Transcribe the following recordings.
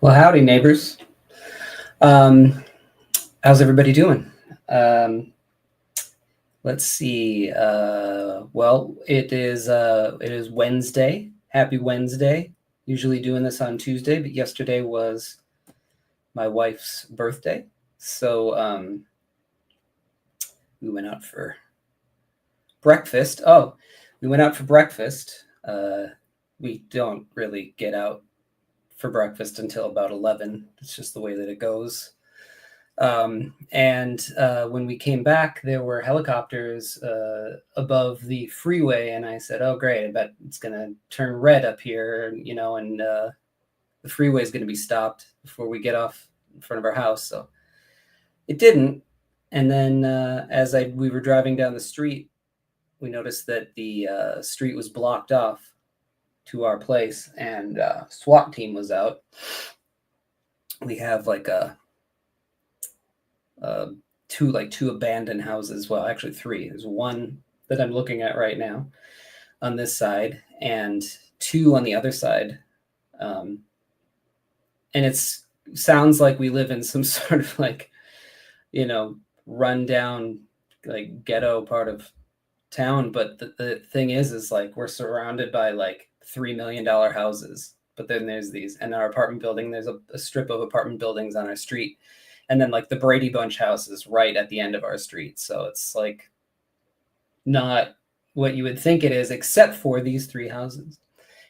Well, howdy, neighbors. Um, how's everybody doing? Let's see. Well, it is Wednesday. Happy Wednesday. Usually doing this on Tuesday, but yesterday was my wife's birthday, so we went out for breakfast. Oh, we went out for breakfast. We don't really get out for breakfast until about 11. It's just the way that it goes. And when we came back, there were helicopters above the freeway, and I said, "Oh, great! I bet it's gonna turn red up here, and the freeway is gonna be stopped before we get off in front of our house." So it didn't. And then as we were driving down the street, we noticed that the street was blocked off to our place, and SWAT team was out. We have like two abandoned houses. Well, actually three. There's one that I'm looking at right now on this side, and two on the other side. And it sounds like we live in some sort of run down like ghetto part of town. But the thing is like we're surrounded by like $3 million houses. But then there's these, and our apartment building, there's a strip of apartment buildings on our street. And then like the Brady Bunch house is right at the end of our street. So it's like not what you would think it is, except for these three houses.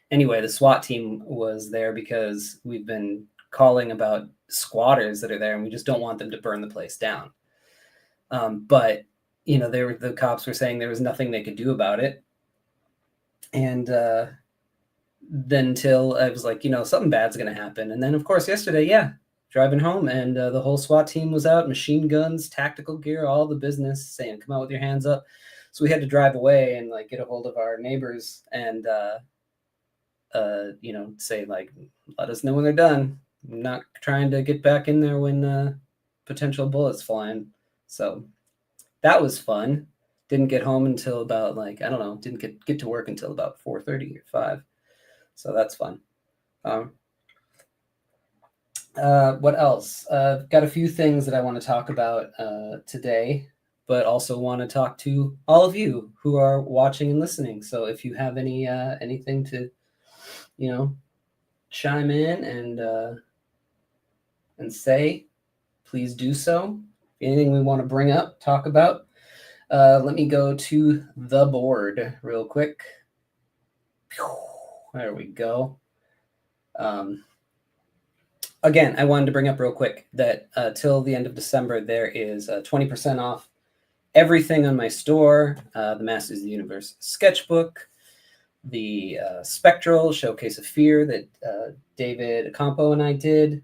Anyway, the SWAT team was there because we've been calling about squatters that are there, and we just don't want them to burn the place down. But the cops were saying there was nothing they could do about it. And then till I was like, something bad's going to happen. And then, of course, yesterday, driving home, and the whole SWAT team was out, machine guns, tactical gear, all the business, saying, "Come out with your hands up." So we had to drive away and like get a hold of our neighbors and, say like, "Let us know when they're done. I'm not trying to get back in there when potential bullets flying." So that was fun. Didn't get home until about didn't get to work until about 4:30 or 5. So that's fun. What else? Got a few things that I want to talk about today, but also want to talk to all of you who are watching and listening. So if you have anything to, chime in and say, please do so. Anything we want to bring up, talk about. Let me go to the board real quick. There we go. Again, I wanted to bring up real quick that till the end of December, there is 20% off everything on my store. The Masters of the Universe sketchbook, the Spectral Showcase of Fear that David Acampo and I did.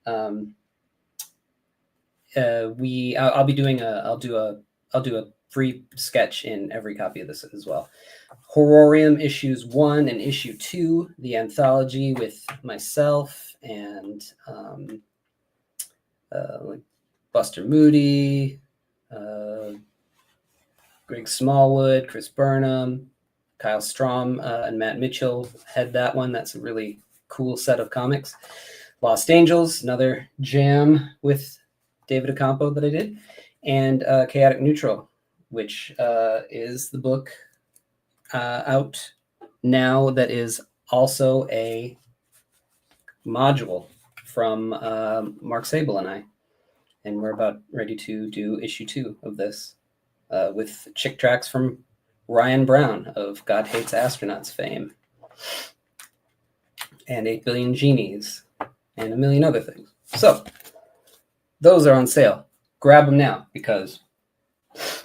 I'll do a free sketch in every copy of this as well. Horrorium issues 1 and issue 2, the anthology with myself and Buster Moody, Greg Smallwood, Chris Burnham, Kyle Strom, and Matt Mitchell head that one. That's a really cool set of comics. Lost Angels, another jam with David Acampo that I did, and Chaotic Neutral, which is the book out now that is also a module from Mark Sable and I. And we're about ready to do issue 2 of this with chick tracks from Ryan Brown of God Hates Astronauts fame, and 8 Billion Genies, and a million other things. So those are on sale. Grab them now because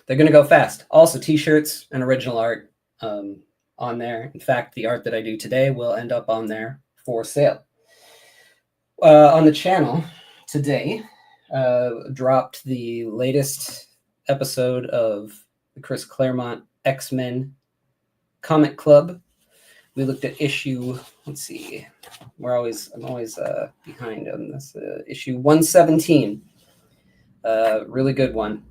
they're going to go fast. Also, t-shirts and original art on there. In fact, the art that I do today will end up on there for sale. On the channel today, dropped the latest episode of the Chris Claremont X-Men Comic Club. We looked at issue, let's see, I'm always behind on this, issue 117. Really good one,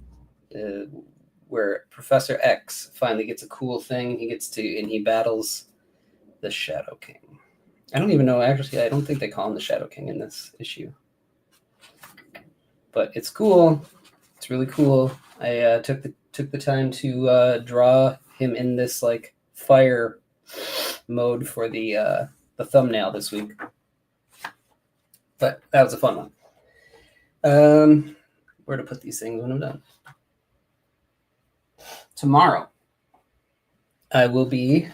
where Professor X finally gets a cool thing. And he battles the Shadow King. I don't even know, actually. I don't think they call him the Shadow King in this issue. But it's cool. It's really cool. I took the time to draw him in this like fire mode for the thumbnail this week. But that was a fun one. Where to put these things when I'm done? Tomorrow, I will be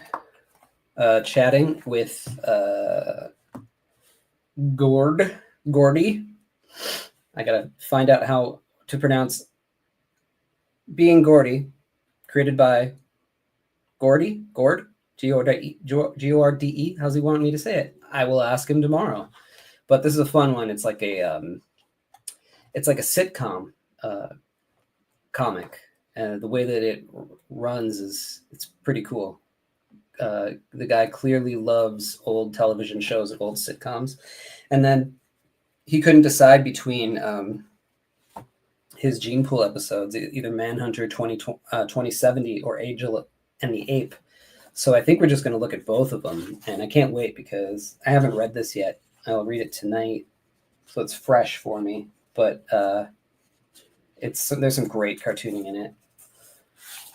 chatting with Gordy. I gotta find out how to pronounce Being Gordy, created by Gord, G-O-R-D-E. How's he want me to say it? I will ask him tomorrow. But this is a fun one. It's like a sitcom comic, and the way that it runs it's pretty cool. The guy clearly loves old television shows and old sitcoms, and then he couldn't decide between his Gene Pool episodes, either Manhunter 2070 or Angel and the Ape. So I think we're just going to look at both of them, and I can't wait because I haven't read this yet. I'll read it tonight, so it's fresh for me. But there's some great cartooning in it.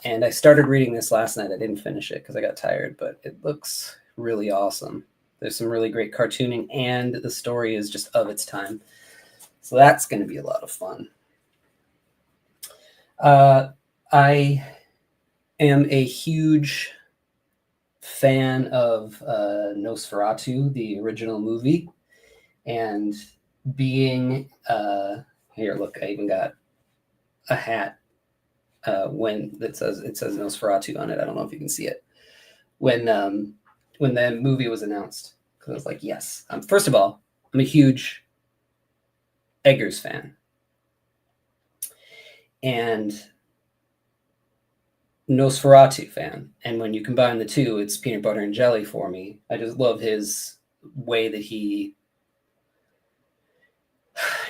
And I started reading this last night. I didn't finish it because I got tired, but it looks really awesome. There's some really great cartooning, and the story is just of its time. So that's going to be a lot of fun. I am a huge fan of Nosferatu, the original movie, and being here. Look, I even got a hat when it says Nosferatu on it. I don't know if you can see it. When that movie was announced, because I was like, yes. First of all, I'm a huge Eggers fan, and Nosferatu fan. And when you combine the two, it's peanut butter and jelly for me. I just love his way that he,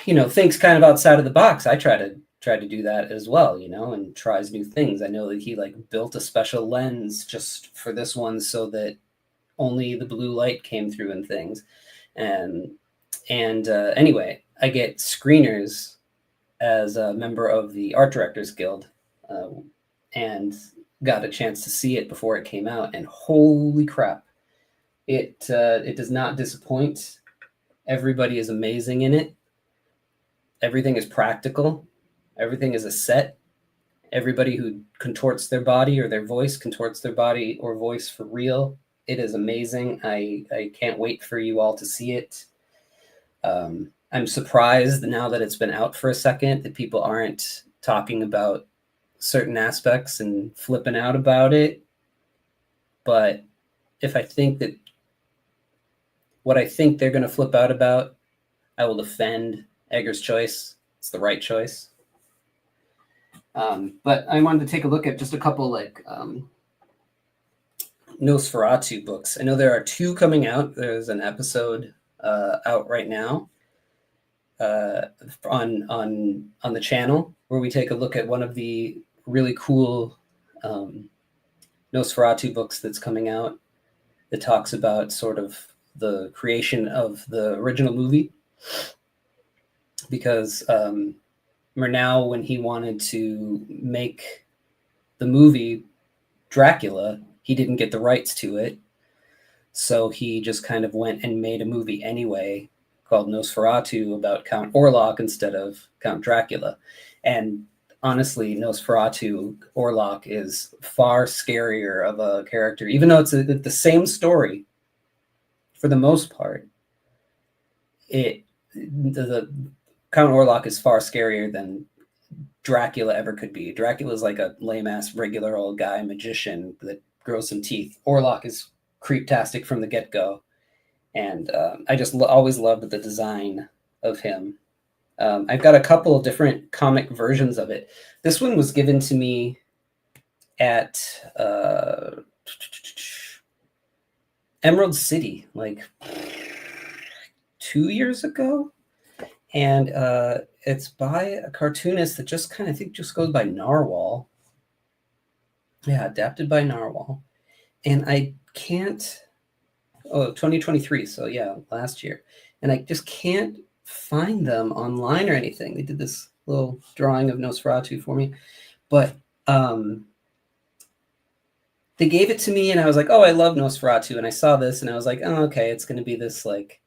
thinks kind of outside of the box. I try to do that as well, and tries new things. I know that he built a special lens just for this one so that only the blue light came through and things. And anyway, I get screeners as a member of the Art Directors Guild, and got a chance to see it before it came out. And holy crap, it does not disappoint. Everybody is amazing in it. Everything is practical. Everything is a set. Everybody who contorts their body or their voice contorts their body or voice for real. It is amazing. I can't wait for you all to see it. I'm surprised now that it's been out for a second that people aren't talking about certain aspects and flipping out about it. But if I think that what I think they're going to flip out about, I will defend Eggers' choice. It's the right choice. But I wanted to take a look at just a couple Nosferatu books. I know there are 2 coming out. There's an episode out right now on the channel where we take a look at one of the really cool Nosferatu books that's coming out that talks about sort of the creation of the original movie. Because Murnau, when he wanted to make the movie Dracula, he didn't get the rights to it. So he just kind of went and made a movie anyway called Nosferatu about Count Orlok instead of Count Dracula. And honestly, Nosferatu, Orlok is far scarier of a character, even though it's the same story for the most part. The Count Orlok is far scarier than Dracula ever could be. Dracula is like a lame-ass regular old guy magician that grows some teeth. Orlok is creeptastic from the get-go. And I just always loved the design of him. I've got a couple of different comic versions of it. This one was given to me at Emerald City, 2 years ago. And it's by a cartoonist that just kind of, I think, just goes by Narwhal. Yeah, adapted by Narwhal. And I can't Oh, 2023. So yeah, last year. And I just can't find them online or anything. They did this little drawing of Nosferatu for me. But they gave it to me and I was like, oh, I love Nosferatu. And I saw this and I was like, oh, okay, it's going to be this like,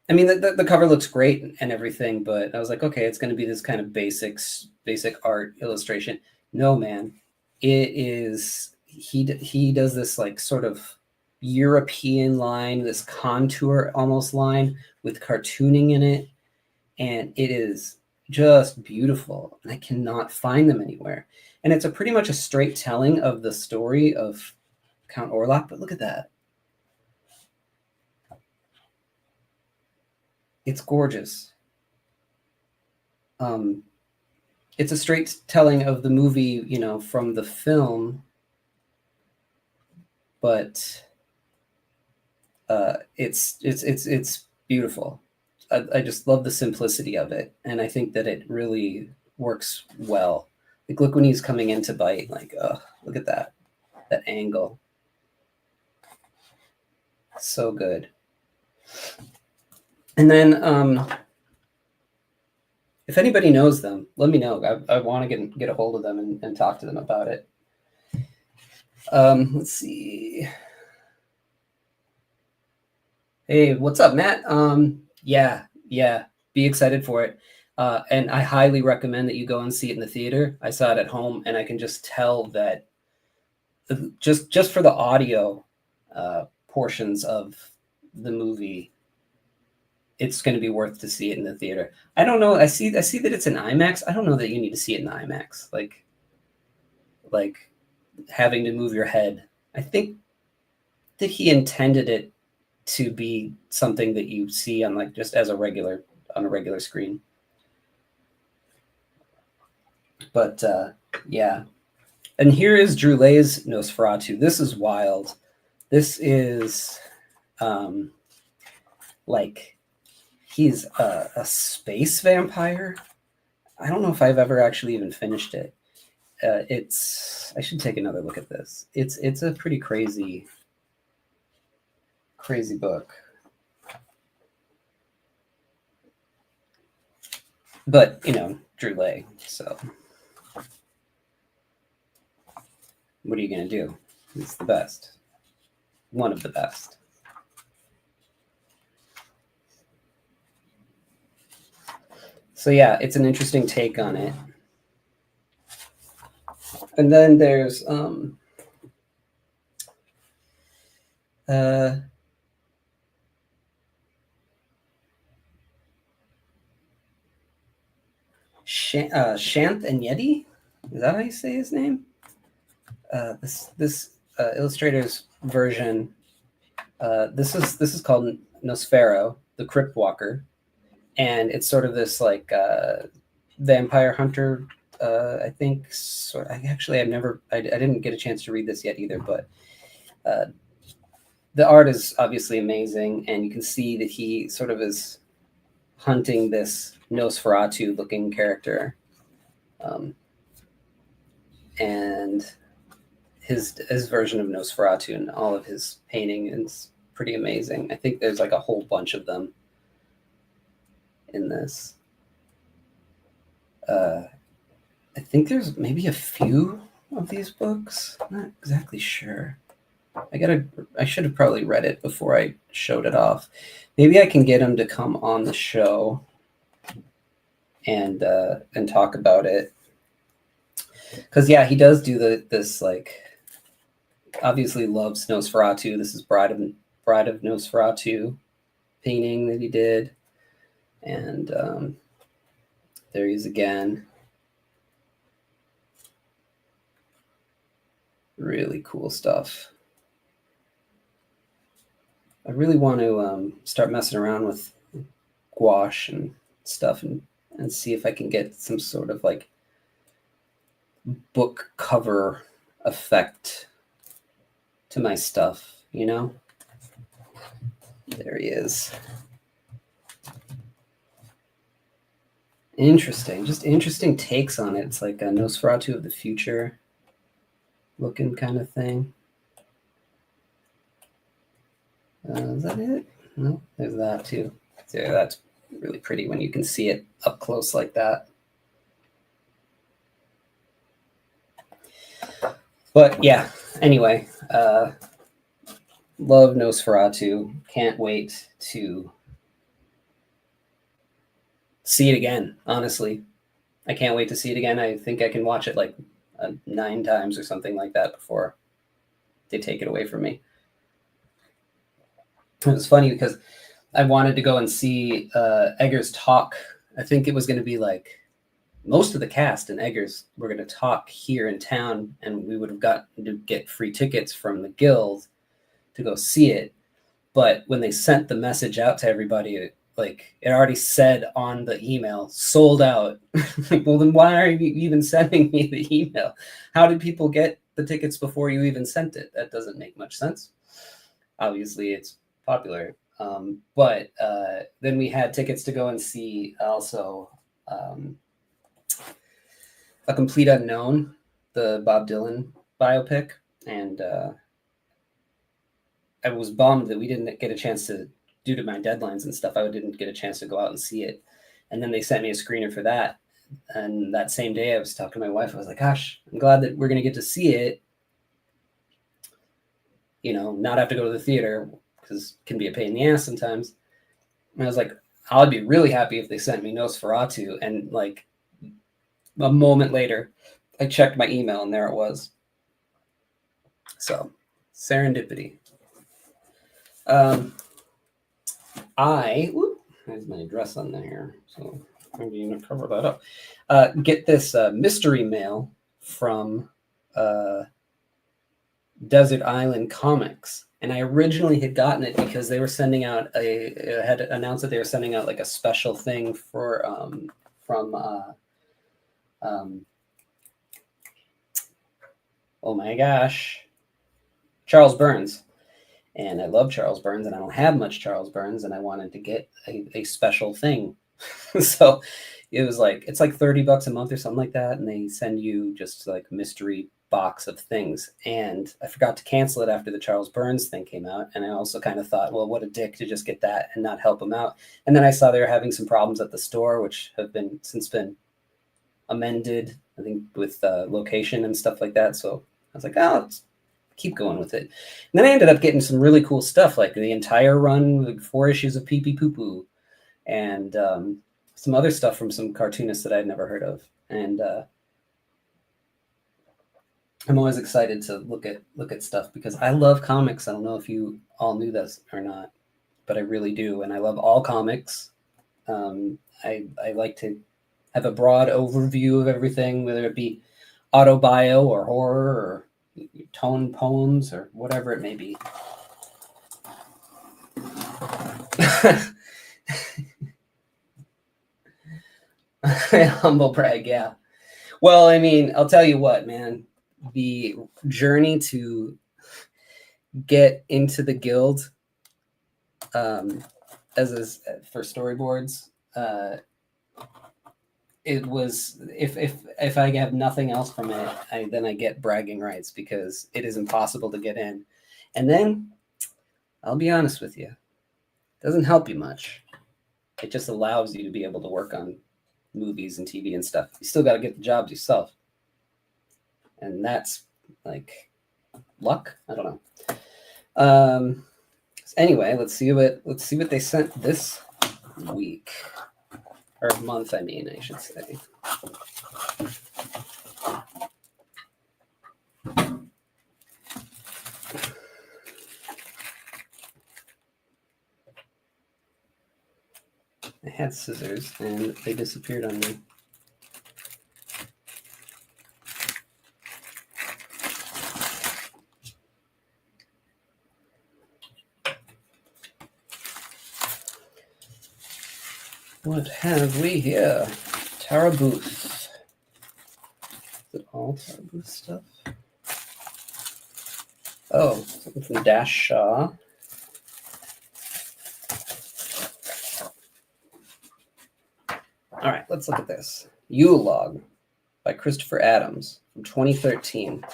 I mean, the cover looks great and everything, but I was like, okay, it's going to be this kind of basic art illustration. No, man, it is. He does this like sort of European line, this contour almost line with cartooning in it, and it is just beautiful. And I cannot find them anywhere. And it's a pretty much a straight telling of the story of Count Orlok. But look at that. It's gorgeous. It's a straight telling of the movie, you know, from the film, but it's beautiful. I just love the simplicity of it, and I think that it really works well. Like, look when he's coming in to bite. Like, look at that angle. So good. And then, if anybody knows them, let me know. I want to get a hold of them and talk to them about it. Let's see. Hey, what's up, Matt? Yeah, be excited for it. And I highly recommend that you go and see it in the theater. I saw it at home, and I can just tell that just for the audio portions of the movie, it's going to be worth to see it in the theater. I don't know. I see that it's an IMAX. I don't know that you need to see it in IMAX. Like having to move your head. I think that he intended it to be something that you see on like just as a regular screen. But yeah. And here is Drulet's Nosferatu. This is wild. This is like he's a space vampire. I don't know if I've ever actually even finished it. I should take another look at this. It's a pretty crazy book. But, you know, Drulet, so what are you going to do? It's the best. One of the best. So yeah, it's an interesting take on it. And then there's Shanth and Yeti. Is that how you say his name? This illustrator's version. This is called Nosferatu, the Crypt Walker, and it's sort of this like vampire hunter. I think. So I didn't get a chance to read this yet either, but the art is obviously amazing, and you can see that he sort of is hunting this Nosferatu looking character. And his version of Nosferatu and all of his painting is pretty amazing. I think there's like a whole bunch of them in this. I think there's maybe a few of these books. I'm not exactly sure. I should have probably read it before I showed it off. Maybe I can get him to come on the show and talk about it. Because yeah, he does do this like obviously loves Nosferatu. This is Bride of Nosferatu painting that he did, and there he is again. Really cool stuff. I really want to start messing around with gouache and stuff and see if I can get some sort of like book cover effect to my stuff, you know? There he is. Interesting. Just interesting takes on it. It's like a Nosferatu of the future looking kind of thing. Is that it? No, there's that too. So that's really pretty when you can see it up close like that. But yeah, anyway, love Nosferatu. Can't wait to see it again, honestly. I can't wait to see it again. I think I can watch it like 9 times or something like that before they take it away from me. It was funny because I wanted to go and see Eggers talk. I think it was going to be like most of the cast and Eggers were going to talk here in town, and we would have gotten to get free tickets from the guild to go see it. But when they sent the message out to everybody, it already said on the email, sold out. Like, well, then why are you even sending me the email? How did people get the tickets before you even sent it? That doesn't make much sense. Obviously, it's popular. But then we had tickets to go and see also A Complete Unknown, the Bob Dylan biopic. And I was bummed that we didn't get a chance to, due to my deadlines and stuff, I didn't get a chance to go out and see it. And then they sent me a screener for that. And that same day I was talking to my wife. I was like, gosh, I'm glad that we're going to get to see it. You know, not have to go to the theater because it can be a pain in the ass sometimes. And I was like, I'd be really happy if they sent me Nosferatu. And like a moment later, I checked my email and there it was. So serendipity. There's my address on there, so I'm going to cover that up. Get this mystery mail from Desert Island Comics, and I originally had gotten it because they were sending out had announced that they were sending out like a special thing for from oh my gosh, Charles Burns. And I love Charles Burns, and I don't have much Charles Burns, and I wanted to get a special thing. So it was like, it's like $30 a month or something like that. And they send you just like mystery box of things. And I forgot to cancel it after the Charles Burns thing came out. And I also kind of thought, well, what a dick to just get that and not help him out. And then I saw they were having some problems at the store, which have since been amended, I think, with location and stuff like that. So I was like, oh, let's keep going with it. And then I ended up getting some really cool stuff, like the entire run, like 4 issues of Pee Pee Poo Poo, and some other stuff from some cartoonists that I'd never heard of. And I'm always excited to look at stuff because I love comics. I don't know if you all knew this or not, but I really do, and I love all comics. I like to have a broad overview of everything, whether it be autobio or horror or tone poems or whatever it may be. Humble brag, yeah. Well, I mean, I'll tell you what, man. The journey to get into the guild for storyboards, it was, if I have nothing else from it, then I get bragging rights because it is impossible to get in. And then I'll be honest with you, it doesn't help you much. It just allows you to be able to work on movies and TV and stuff. You still got to get the jobs yourself, and that's like luck. I don't know. Anyway, let's see what they sent this week. Or month, I mean, I should say. I had scissors, and they disappeared on me. What have we here? Tara Booth. Is it all Tara Booth stuff? Oh, something from Dash Shaw. All right, let's look at this. Yule Log by Christopher Adams from 2013.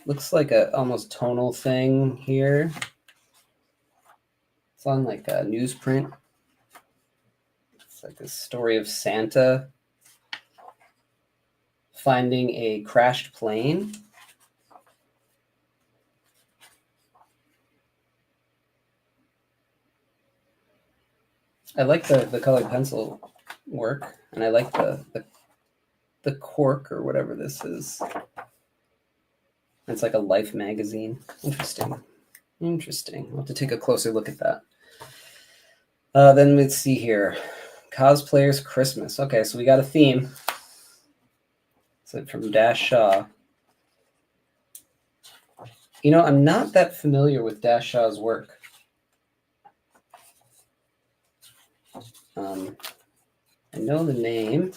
Looks like a almost tonal thing here. It's on like a newsprint. It's like a story of Santa finding a crashed plane. I like the colored pencil work, and I like the cork or whatever this is. It's like a Life magazine. Interesting. I'll have to take a closer look at that. Then let's see here. Cosplayers Christmas. Okay, so we got a theme. So from Dash Shaw. You know, I'm not that familiar with Dash Shaw's work. I know the name.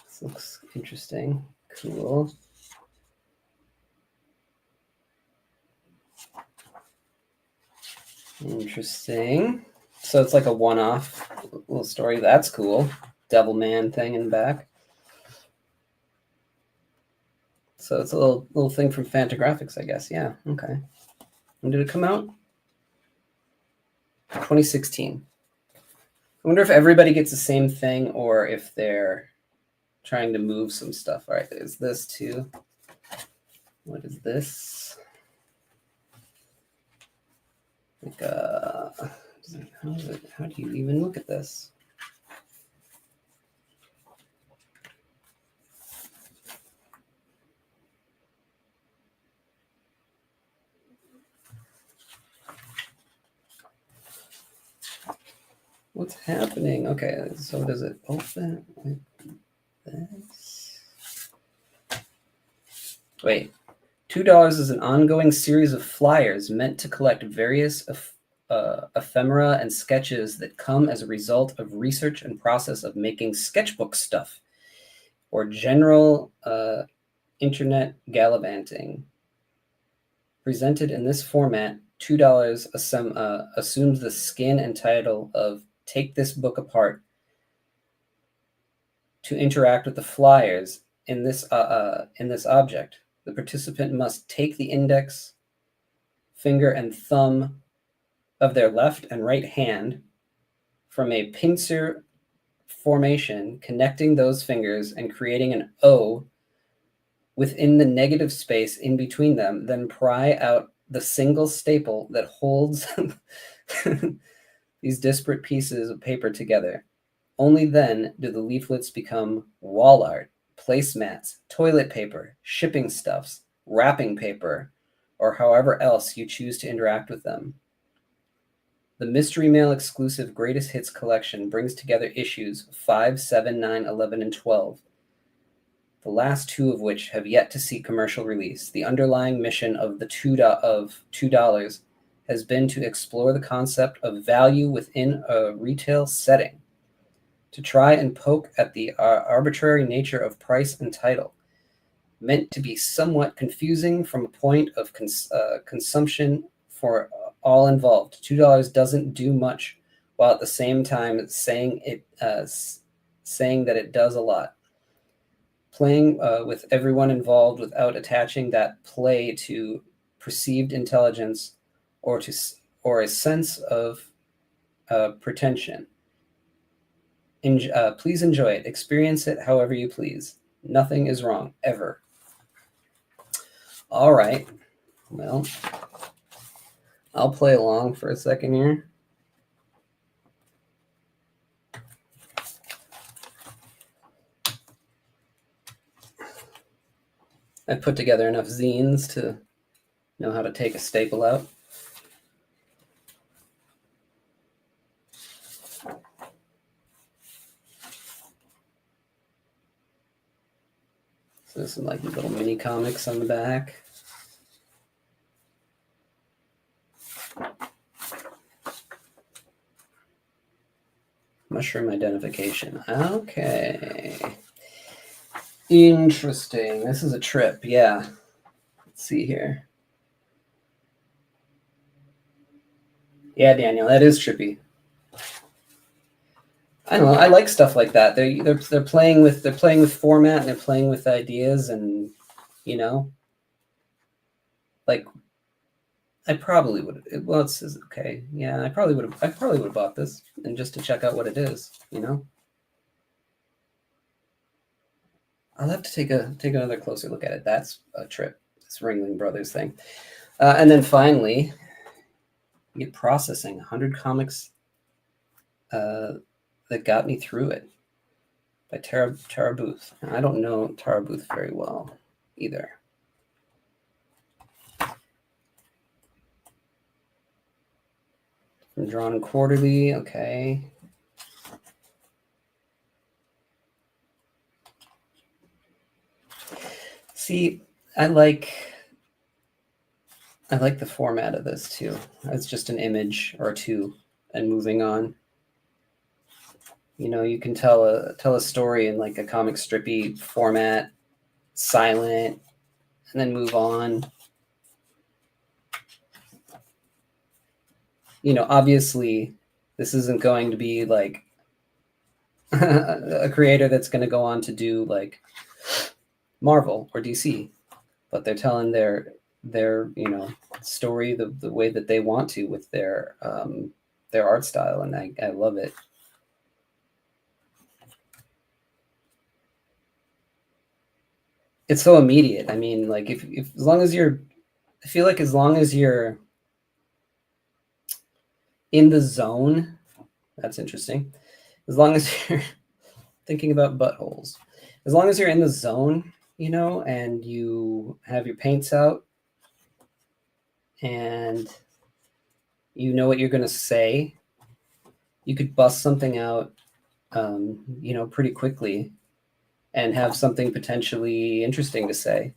This looks interesting. Cool. Interesting. So it's like a one-off little story. That's cool. Devil Man thing in the back. So it's a little thing from Fantagraphics, I guess. Yeah. Okay. When did it come out? 2016. I wonder if everybody gets the same thing or if they're trying to move some stuff. All right, there's this too. What is this? Like how do you even look at this? What's happening? Okay, so does it open like this? Wait, $2 is an ongoing series of flyers meant to collect various ephemera and sketches that come as a result of research and process of making sketchbook stuff or general internet gallivanting. Presented in this format, $2 assumes the skin and title of Take This Book Apart to interact with the flyers in this object. The participant must take the index, finger, and thumb of their left and right hand from a pincer formation, connecting those fingers and creating an O within the negative space in between them, then pry out the single staple that holds these disparate pieces of paper together. Only then do the leaflets become wall art, placemats, toilet paper, shipping stuffs, wrapping paper, or however else you choose to interact with them. The Mystery Mail exclusive Greatest Hits collection brings together issues 5, 7, 9, 11, and 12, the last two of which have yet to see commercial release. The underlying mission of the $2 has been to explore the concept of value within a retail setting, to try and poke at the arbitrary nature of price and title, meant to be somewhat confusing from a point of consumption for all involved. $2 doesn't do much, while at the same time saying that it does a lot. Playing with everyone involved without attaching that play to perceived intelligence or a sense of pretension. Please enjoy it. Experience it however you please. Nothing is wrong, ever. All right. Well, I'll play along for a second here. I put together enough zines to know how to take a staple out. So there's some like little mini comics on the back. Mushroom identification. Okay. Interesting. This is a trip. Yeah. Let's see here. Yeah, Daniel, that is trippy. I don't know. I like stuff like that. They're playing with format, and they're playing with ideas, and you know, like I probably would. Well, it's okay. Yeah, I probably would have. I probably would have bought this, and just to check out what it is. I'll have to take another closer look at it. That's a trip. This Ringling Brothers thing, and then finally, you get Processing 100 comics that got me through it by Tara Booth. I don't know Tara Booth very well either. From Drawn Quarterly, okay. See, I like the format of this too. It's just an image or two and moving on. You can tell a story in like a comic strippy format, silent, and then move on. Obviously, this isn't going to be like a creator that's going to go on to do like Marvel or DC, but they're telling their story the way that they want to with their art style, and I love it. It's so immediate. I mean, like if as long as you're, I feel like as long as you're in the zone, that's interesting. As long as you're thinking about buttholes, as long as you're in the zone, and you have your paints out and you know what you're going to say, you could bust something out, pretty quickly and have something potentially interesting to say.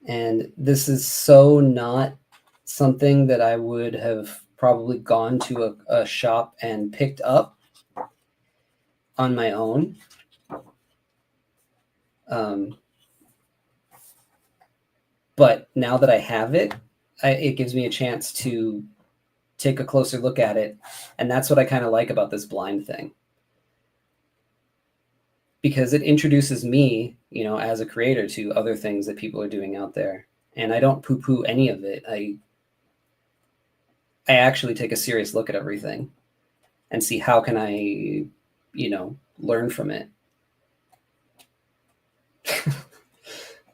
And this is so not something that I would have probably gone to a shop and picked up on my own. But now that I have it, it gives me a chance to take a closer look at it. And that's what I kind of like about this blind thing. Because it introduces me, as a creator to other things that people are doing out there. And I don't poo-poo any of it. I actually take a serious look at everything and see how can I, learn from it.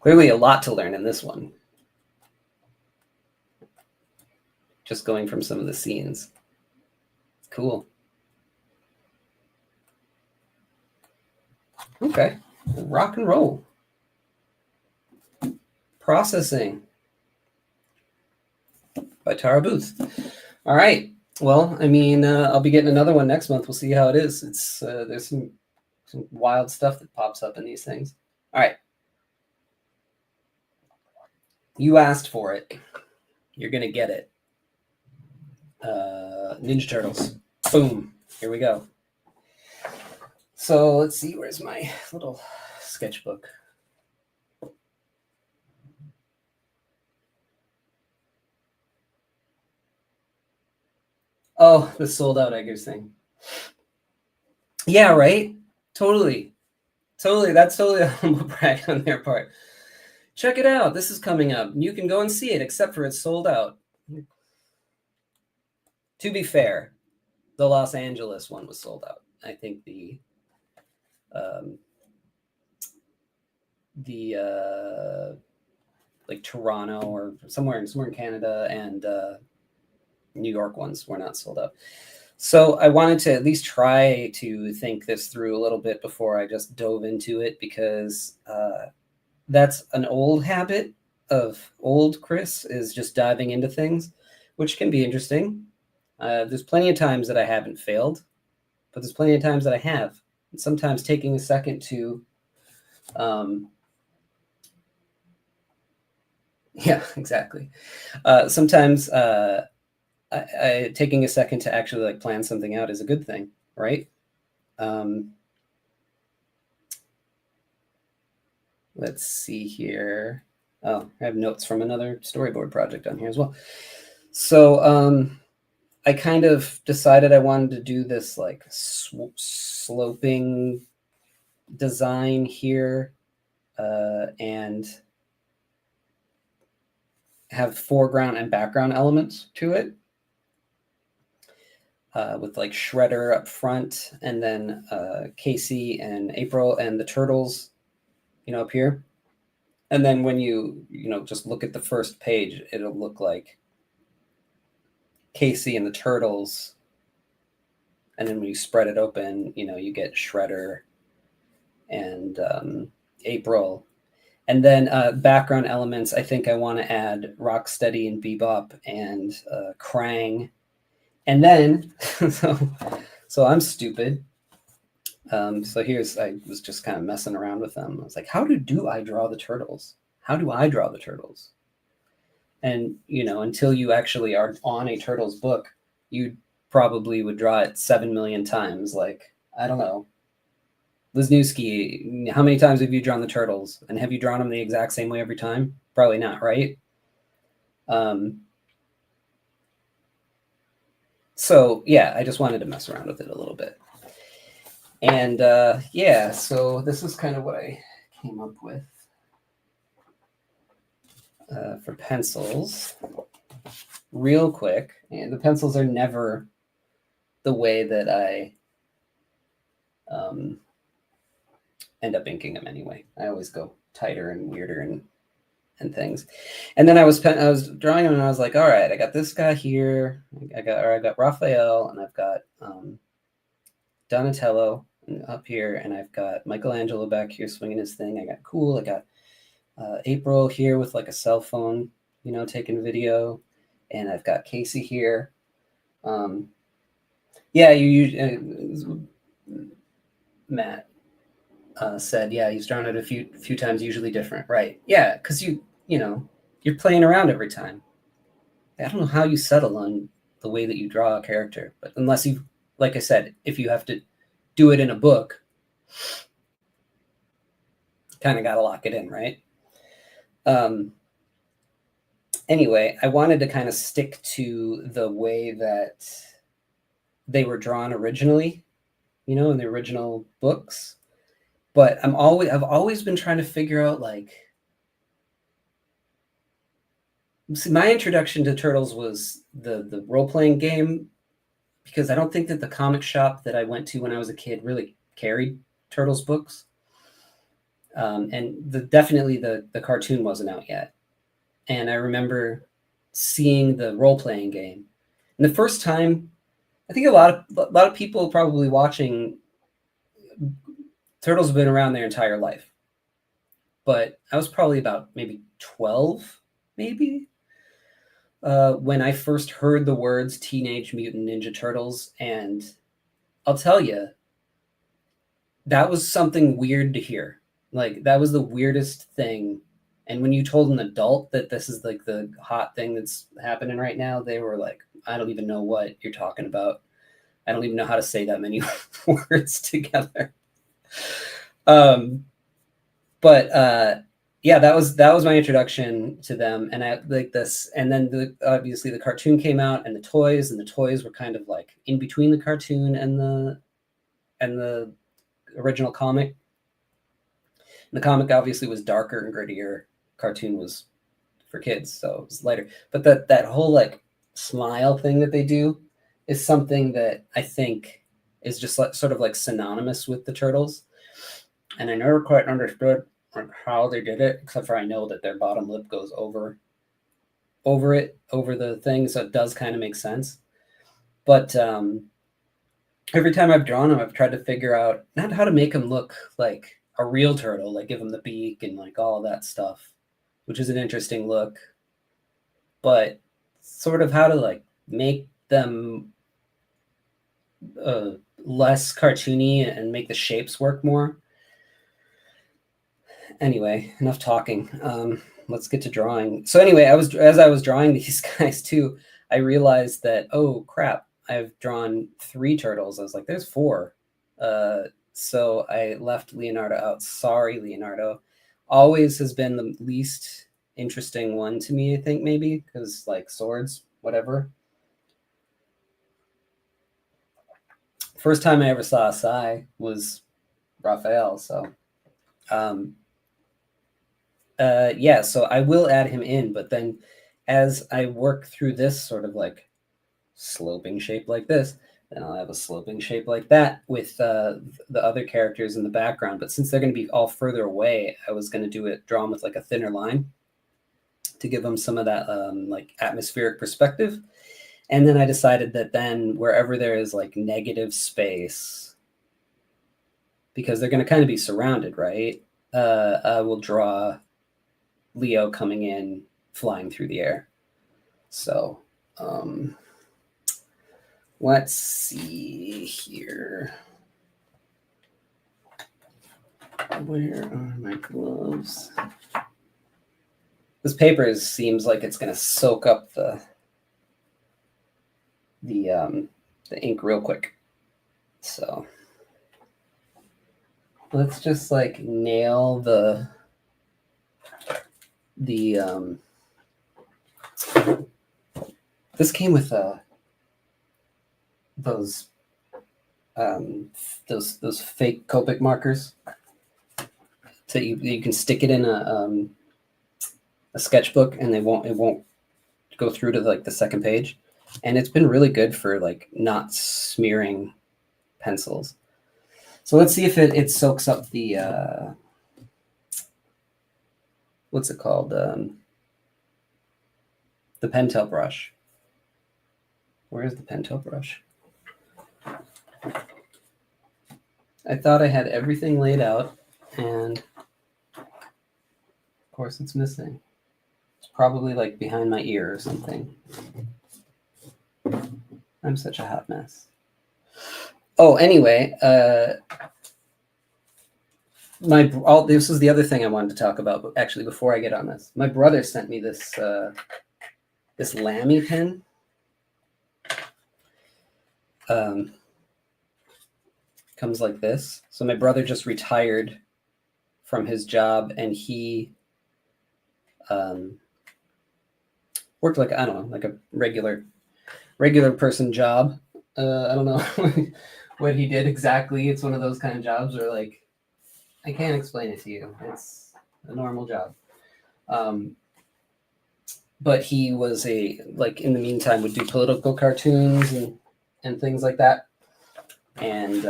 Clearly a lot to learn in this one. Just going from some of the scenes. It's cool. Okay. Rock and roll. Processing by Tara Booth. All right. Well, I mean, I'll be getting another one next month. We'll see how it is. It's there's some wild stuff that pops up in these things. All right. You asked for it. You're going to get it. Ninja Turtles. Boom. Here we go. So let's see. Where's my little sketchbook? Oh, the sold out Eggers thing. Yeah, right? Totally. That's totally a humble brag on their part. Check it out. This is coming up. You can go and see it, except for it's sold out. To be fair, the Los Angeles one was sold out. I think the like Toronto or somewhere in Canada and New York ones were not sold out. So I wanted to at least try to think this through a little bit before I just dove into it, because that's an old habit of old Chris, is just diving into things, which can be interesting. There's plenty of times that I haven't failed, but there's plenty of times that I have. And sometimes taking a second to, yeah, exactly. Sometimes taking a second to actually like plan something out is a good thing, right? Let's see here. Oh, I have notes from another storyboard project on here as well. So I kind of decided I wanted to do this like sloping design here, and have foreground and background elements to it, with like Shredder up front, and then Casey and April and the turtles, up here. And then when you just look at the first page, it'll look like Casey and the turtles, and then when you spread it open, you get Shredder and April. And then background elements, I think I want to add Rocksteady and Bebop and Krang. And then, so I'm stupid. So I was just kind of messing around with them. I was like, how do I draw the turtles? How do I draw the turtles? And, until you actually are on a turtles book, you probably would draw it 7 million times. Like, I don't know. Wisniewski, how many times have you drawn the turtles? And have you drawn them the exact same way every time? Probably not, right? So yeah, I just wanted to mess around with it a little bit. And yeah, so this is kind of what I came up with for pencils. Real quick, and the pencils are never the way that I end up inking them anyway. I always go tighter and weirder and things. And then I was drawing them, and I was like, all right, I got this guy here. I got Raphael, and I've got Donatello up here, and I've got Michelangelo back here swinging his thing. I got Cool. I got April here with like a cell phone, taking video, and I've got Casey here. Yeah, Matt said, yeah, he's drawn it a few times, usually different, right? Yeah, because you're playing around every time. I don't know how you settle on the way that you draw a character, but unless you, like I said, if you have to do it in a book, kind of got to lock it in, right? Anyway, I wanted to kind of stick to the way that they were drawn originally, in the original books. But I've always been trying to figure out, like, see, my introduction to Turtles was the role-playing game, because I don't think that the comic shop that I went to when I was a kid really carried Turtles books. And definitely the cartoon wasn't out yet. And I remember seeing the role-playing game. And the first time, I think a lot of people probably watching, Turtles have been around their entire life. But I was probably about maybe 12, maybe, when I first heard the words Teenage Mutant Ninja Turtles. And I'll tell you, that was something weird to hear. Like, that was the weirdest thing. And when you told an adult that this is like the hot thing that's happening right now, they were like, I don't even know what you're talking about. I don't even know how to say that many words together. But yeah, that was my introduction to them. And I like this. And then obviously the cartoon came out, and the toys were kind of like in between the cartoon and the original comic. And the comic obviously was darker and grittier. Cartoon was for kids, so it was lighter. But that whole like smile thing that they do is something that I think is just like, sort of like synonymous with the Turtles. And I never quite understood like how they did it, except for I know that their bottom lip goes over the thing, so it does kind of make sense. But every time I've drawn them, I've tried to figure out not how to make them look like a real turtle, like give them the beak and like all that stuff, which is an interesting look, but sort of how to like make them less cartoony and make the shapes work more. Anyway, enough talking. Let's get to drawing. So anyway, as I was drawing these guys too, I realized that, oh crap, I've drawn 3 turtles. I was like, there's 4. So I left Leonardo out. Sorry, Leonardo. Always has been the least interesting one to me, I think, maybe, because like swords, whatever. First time I ever saw Asai was Raphael. So, yeah, so I will add him in, but then as I work through this sort of like sloping shape like this, then I'll have a sloping shape like that with the other characters in the background. But since they're going to be all further away, I was going to draw them with like a thinner line to give them some of that like atmospheric perspective. And then I decided that then wherever there is like negative space, because they're going to kind of be surrounded, right? I will draw Leo coming in, flying through the air. So let's see here. Where are my gloves? This paper seems like it's going to soak up the ink real quick. So let's just like nail the this came with those fake Copic markers. So you can stick it in a sketchbook and it won't go through to like the second page. And it's been really good for like not smearing pencils. So let's see if it soaks up the what's it called? The Pentel brush. Where is the Pentel brush? I thought I had everything laid out, and of course it's missing. It's probably like behind my ear or something. I'm such a hot mess. Oh, anyway, this was the other thing I wanted to talk about, but actually before I get on this, my brother sent me this this Lamy pen. Comes like this. So my brother just retired from his job, and he worked like, I don't know, like a regular person job. I don't know what he did exactly. It's one of those kind of jobs where like I can't explain it to you. It's a normal job. But he was in the meantime would do political cartoons and things like that. And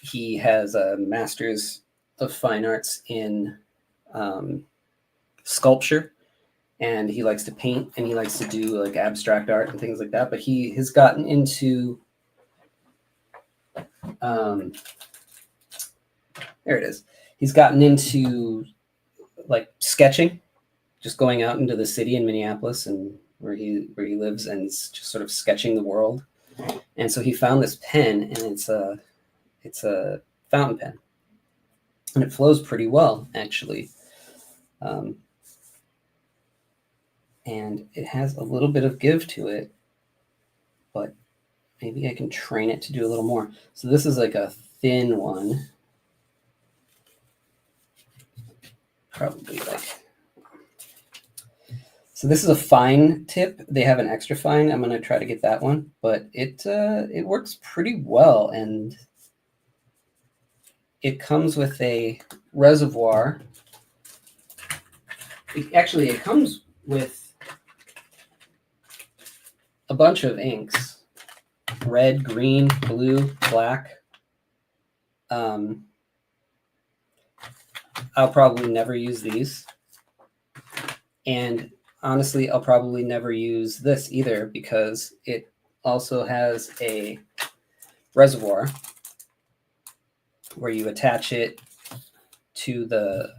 he has a master's of fine arts in sculpture, and he likes to paint, and he likes to do like abstract art and things like that. But he has gotten into there it is. He's gotten into like sketching, just going out into the city in Minneapolis and where he lives, and just sort of sketching the world. And so he found this pen, and it's a fountain pen, and it flows pretty well actually. And it has a little bit of give to it, but maybe I can train it to do a little more. So this is like a thin one, probably like. So this is a fine tip. They have an extra fine. I'm gonna try to get that one, but it works pretty well, and it comes with a reservoir. It comes with a bunch of inks: red, green, blue, black. I'll probably never use these, and honestly, I'll probably never use this either, because it also has a reservoir where you attach it to the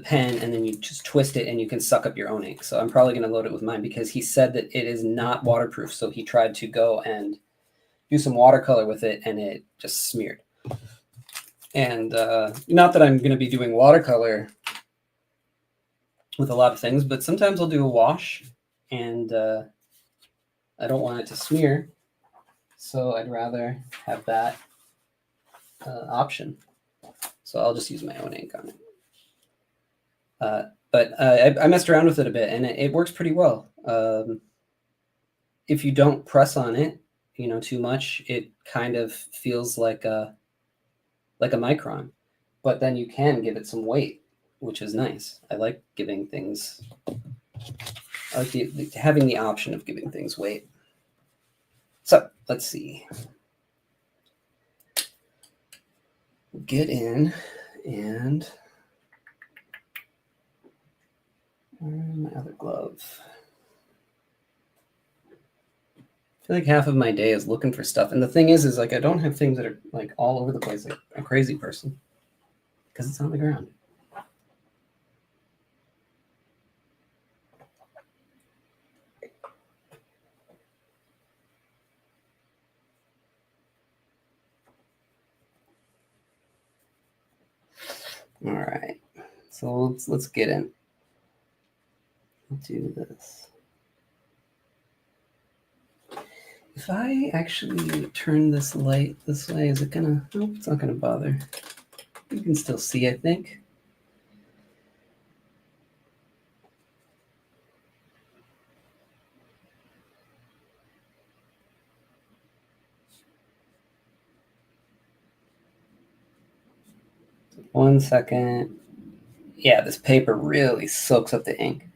pen, and then you just twist it and you can suck up your own ink. So I'm probably going to load it with mine, because he said that it is not waterproof. So he tried to go and do some watercolor with it, and it just smeared. And not that I'm going to be doing watercolor with a lot of things, but sometimes I'll do a wash, and I don't want it to smear. So I'd rather have that option. So I'll just use my own ink on it. But I messed around with it a bit, and it works pretty well. If you don't press on it, too much, it kind of feels like a micron. But then you can give it some weight, which is nice. I like giving things. I like having the option of giving things weight. So let's see. Get in and my other glove. I feel like half of my day is looking for stuff. And the thing is like I don't have things that are like all over the place like a crazy person because it's on the ground. All right. So let's get in. Let's do this. If I actually turn this light this way, is it gonna... Nope, it's not gonna bother. You can still see, I think. One second. Yeah, this paper really soaks up the ink,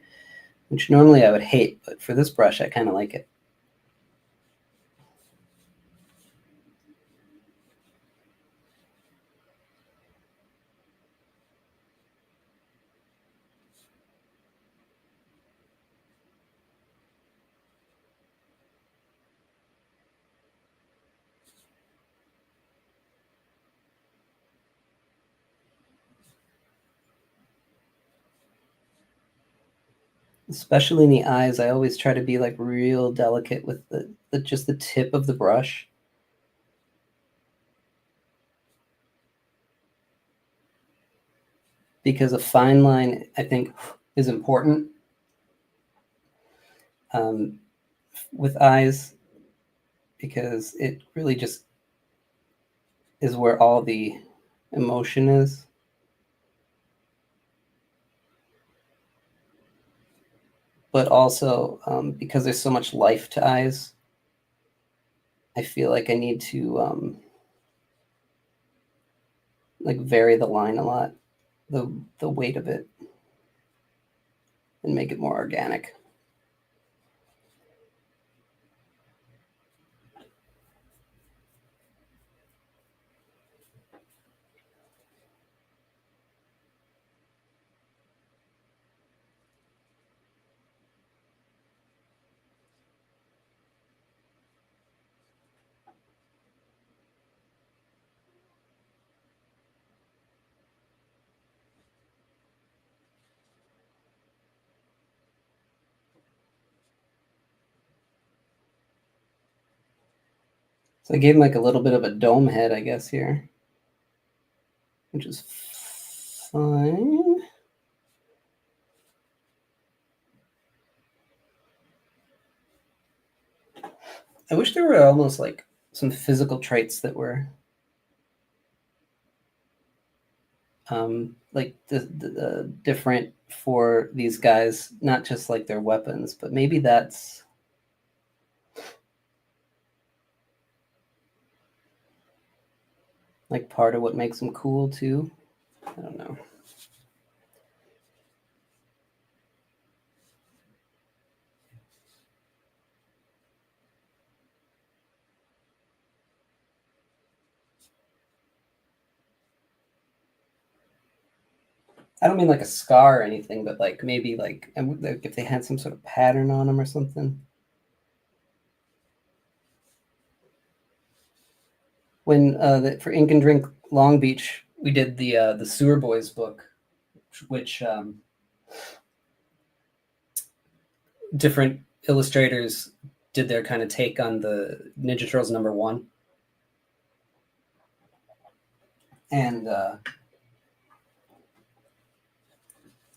which normally I would hate, but for this brush, I kind of like it. Especially in the eyes, I always try to be like real delicate with just the tip of the brush. Because a fine line, I think, is important with eyes, because it really just is where all the emotion is. But also, because there's so much life to eyes, I feel like I need to like vary the line a lot, the weight of it, and make it more organic. So I gave him like a little bit of a dome head, I guess, here, which is fine. I wish there were almost like some physical traits that were like the different for these guys, not just like their weapons, but maybe that's like part of what makes them cool too. I don't know. I don't mean like a scar or anything, but like maybe like if they had some sort of pattern on them or something. When for Ink and Drink Long Beach, we did the Sewer Boys book, which different illustrators did their kind of take on the Ninja Turtles #1, and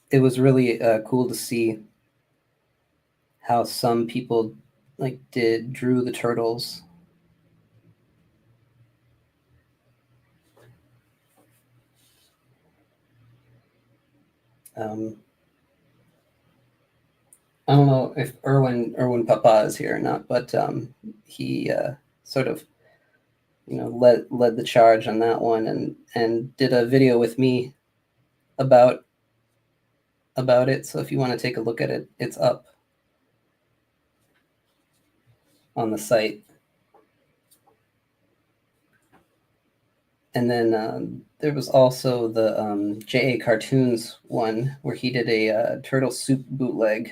it was really cool to see how some people like drew the turtles. know if Erwin Papa is here or not, but he sort of led the charge on that one, and did a video with me about it. So if you want to take a look at it, it's up on the site. And then there was also the J.A. Cartoons one where he did a Turtle Soup bootleg.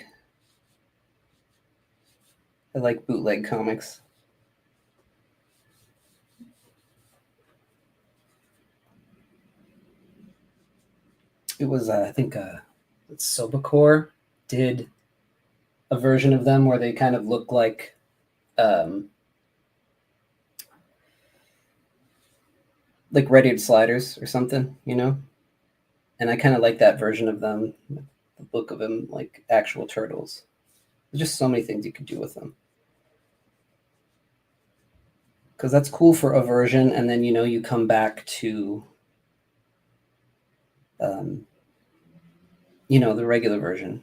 I like bootleg comics. It was, I think, Sobacore did a version of them where they kind of look like red-eared sliders or something, And I kind of like that version of them, the look of them like actual turtles. There's just so many things you could do with them. Because that's cool for a version, and then you come back to the regular version.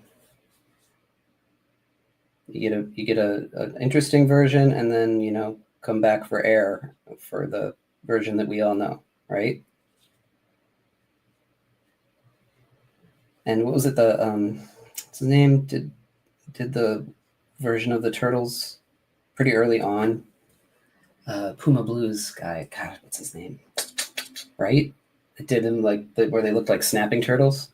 You get a interesting version, and then come back for air for the version that we all know, right? And what was it? What's his name? Did the version of the Turtles pretty early on? Puma Blues guy. God, what's his name? Right? It did him where they looked like snapping turtles.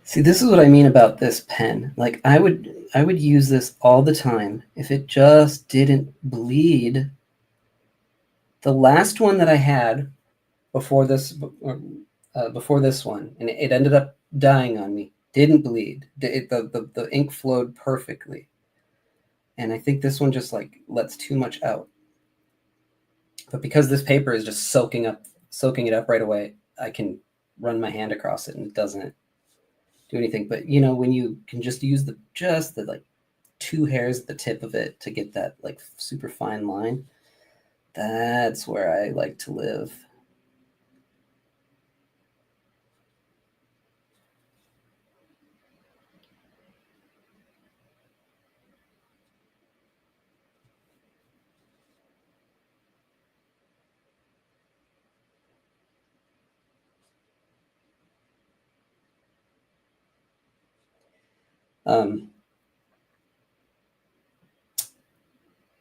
See, this is what I mean about this pen. Like I would use this all the time if it just didn't bleed. The last one that I had before this one, and it ended up dying on me, didn't bleed. The ink flowed perfectly. And I think this one just lets too much out. But because this paper is just soaking it up right away, I can run my hand across it and it doesn't do anything. But when you can just use the 2 hairs at the tip of it to get that super fine line, that's where I like to live.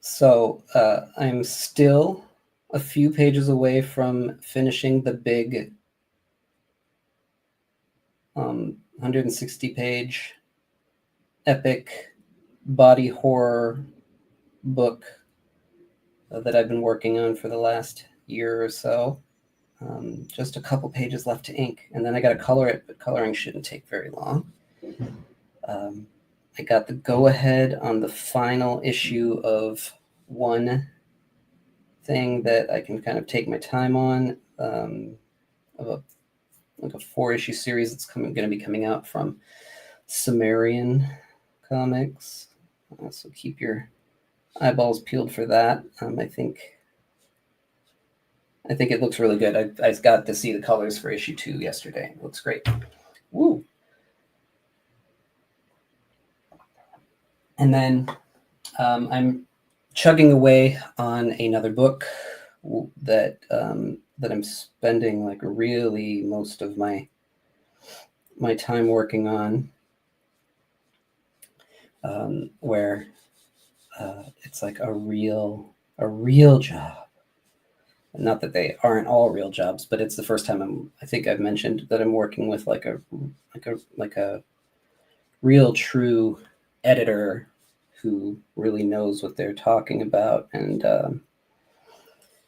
So I'm still a few pages away from finishing the big 160-page epic body horror book that I've been working on for the last year or so. Just a couple pages left to ink, and then I got to color it, but coloring shouldn't take very long. I got the go-ahead on the final issue of one thing that I can kind of take my time on, of a 4-issue series that's going to be coming out from Sumerian Comics. So keep your eyeballs peeled for that. I think it looks really good. I got to see the colors for issue 2 yesterday. It looks great. Woo! And then I'm chugging away on another book that I'm spending really most of my time working on, where it's a real job. Not that they aren't all real jobs, but it's the first time I think I've mentioned that I'm working with a real true editor who really knows what they're talking about, and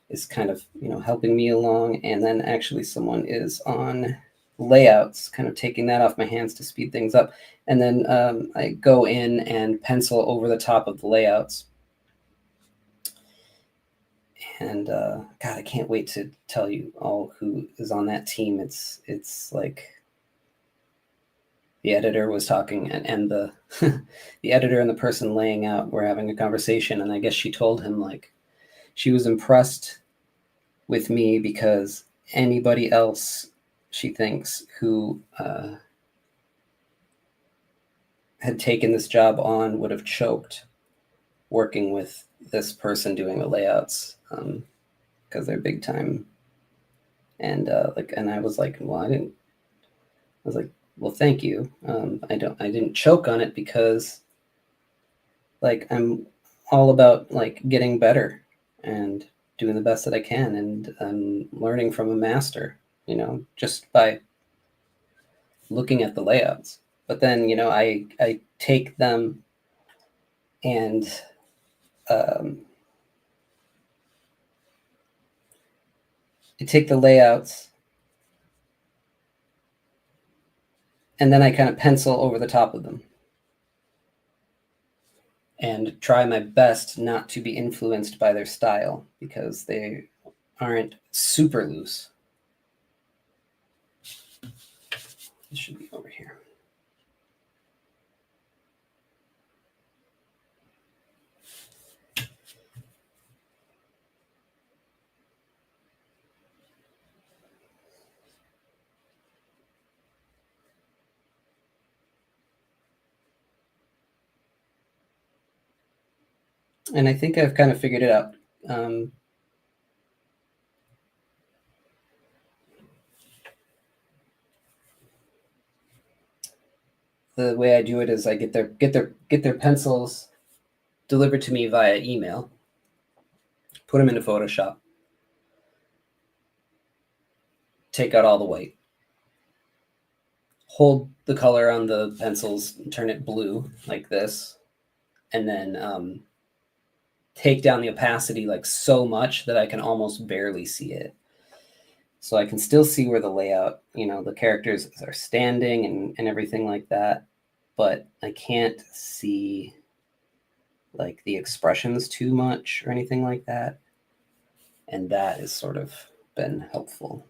is kind of helping me along. And then actually someone is on layouts, kind of taking that off my hands to speed things up. And then I go in and pencil over the top of the layouts. And God, I can't wait to tell you all who is on that team. It's the editor was talking, and the the editor and the person laying out were having a conversation, and I guess she told him like she was impressed with me because anybody else, she thinks, who had taken this job on would have choked working with this person doing the layouts, because they're big time. And and I was like, well, I was like, well, thank you. I didn't choke on it because like I'm all about like getting better and doing the best that I can, and I'm learning from a master, just by looking at the layouts. But then, I take them and um, I take the layouts and then I kind of pencil over the top of them and try my best not to be influenced by their style because they aren't super loose. It should be over here. And I think I've kind of figured it out. The way I do it is I get their pencils delivered to me via email, put them into Photoshop, take out all the white, hold the color on the pencils, turn it blue like this, and then take down the opacity like so much that I can almost barely see it. So I can still see where the layout, the characters are standing and everything like that, but I can't see like the expressions too much or anything like that. And that has sort of been helpful.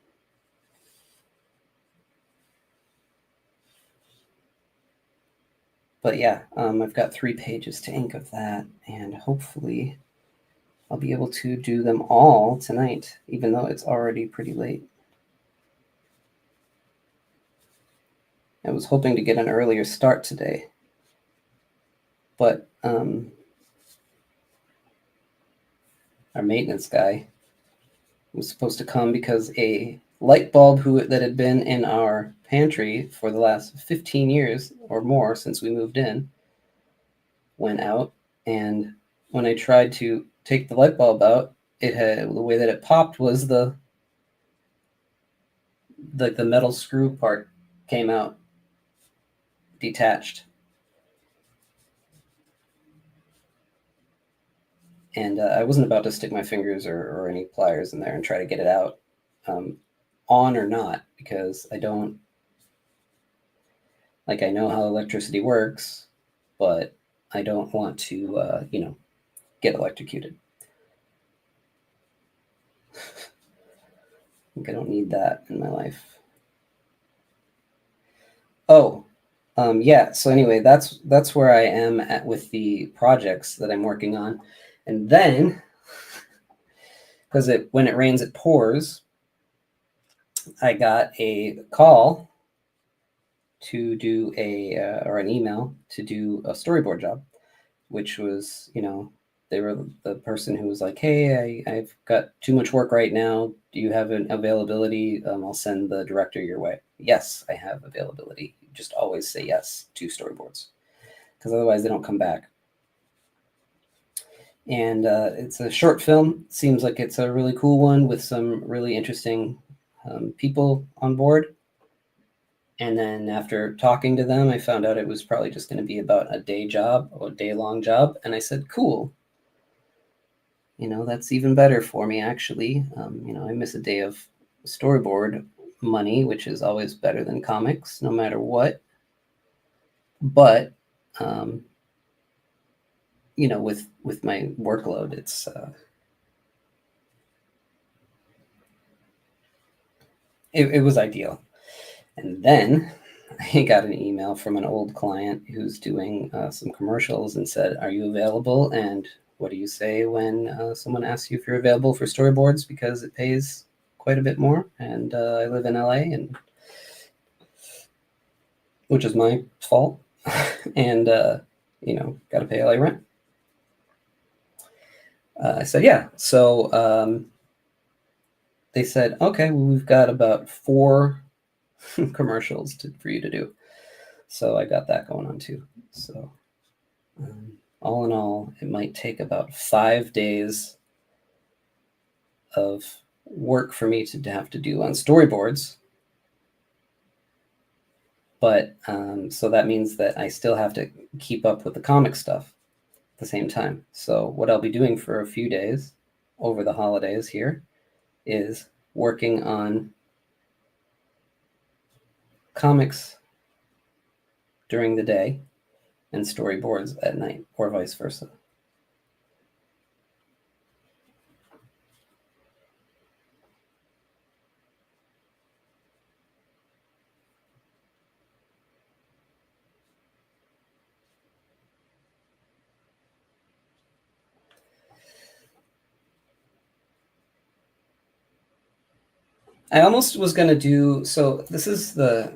But yeah, I've got 3 pages to ink of that, and hopefully I'll be able to do them all tonight, even though it's already pretty late. I was hoping to get an earlier start today, but our maintenance guy was supposed to come because a light bulb that had been in our pantry for the last 15 years or more since we moved in went out, and when I tried to take the light bulb out, the way that it popped was the metal screw part came out detached, and I wasn't about to stick my fingers or any pliers in there and try to get it out, on or not, because I don't like, I know how electricity works, but I don't want to get electrocuted. I don't need that in my life. Oh, yeah. So anyway, that's where I am at with the projects that I'm working on, and then because when it rains, it pours. I got a call to do or an email to do a storyboard job, which was, they were the person who was like, hey, I've got too much work right now. Do you have an availability? I'll send the director your way. Yes, I have availability. Just always say yes to storyboards, because otherwise they don't come back. And it's a short film. Seems like it's a really cool one with some really interesting people on board. And then after talking to them, I found out it was probably just going to be about a day job or a day-long job. And I said, cool. That's even better for me, actually. I miss a day of storyboard money, which is always better than comics, no matter what. But, with my workload, it was ideal. And then he got an email from an old client who's doing some commercials and said, "Are you available? And what do you say when someone asks you if you're available for storyboards, because it pays quite a bit more? And I live in LA, and which is my fault, and got to pay LA rent." I said, "Yeah." So they said, "Okay, well, we've got about 4 commercials for you to do." So I got that going on too. So all in all, it might take about 5 days of work for me to have to do on storyboards. But so that means that I still have to keep up with the comic stuff at the same time. So what I'll be doing for a few days over the holidays here is working on comics during the day and storyboards at night, or vice versa. I almost was going to do, so this is the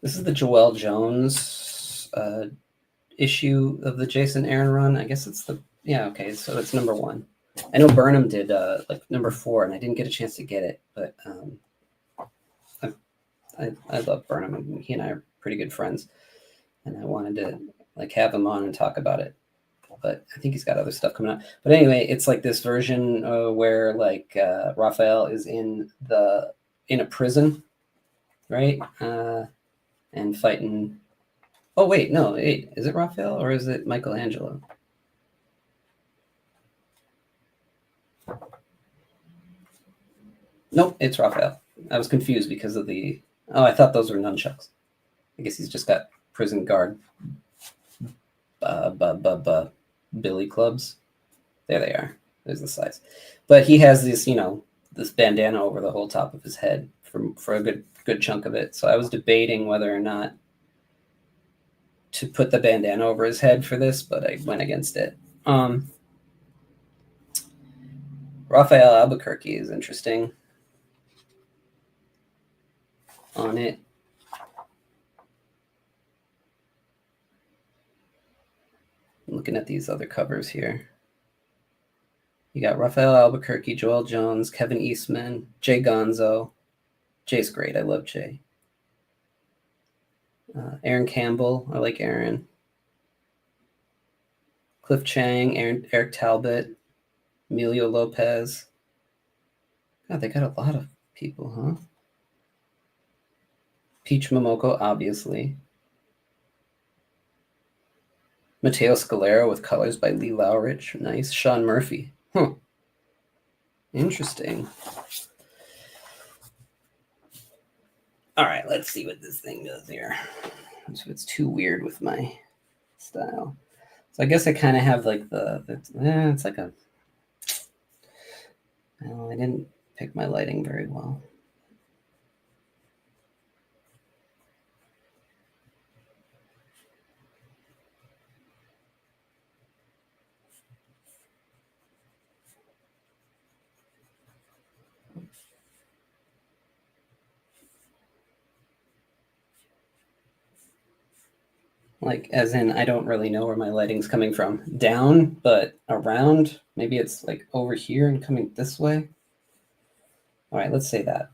Joelle Jones issue of the Jason Aaron run. I guess it's okay, so it's number 1. I know Burnham did like number 4, and I didn't get a chance to get it, but I love Burnham, and he and I are pretty good friends, and I wanted to like have him on and talk about it. But I think he's got other stuff coming out. But anyway, it's like this version where like Raphael is in a prison, right? And fighting. Oh wait, no, wait, is it Raphael or is it Michelangelo? Nope, it's Raphael. I was confused because of the. Oh, I thought those were nunchucks. I guess he's just got prison guard billy clubs. There they are. There's the size. But he has this, this bandana over the whole top of his head for a good chunk of it. So I was debating whether or not to put the bandana over his head for this, but I went against it. Raphael Albuquerque is interesting on it. I'm looking at these other covers here. You got Raphael Albuquerque, Joelle Jones, Kevin Eastman, Jay Gonzo. Jay's great. I love Jay. Aaron Campbell. I like Aaron. Cliff Chang, Eric Talbot, Emilio Lopez. God, they got a lot of people, huh? Peach Momoko, obviously. Mateo Scalera with colors by Lee Lowrich. Nice. Sean Murphy. Interesting. All right, let's see what this thing does here. So it's too weird with my style. So I guess I kind of have like it's like a. Well, I didn't pick my lighting very well. Like, as in, I don't really know where my lighting's coming from. Down, but around. Maybe it's like over here and coming this way. All right, let's say that.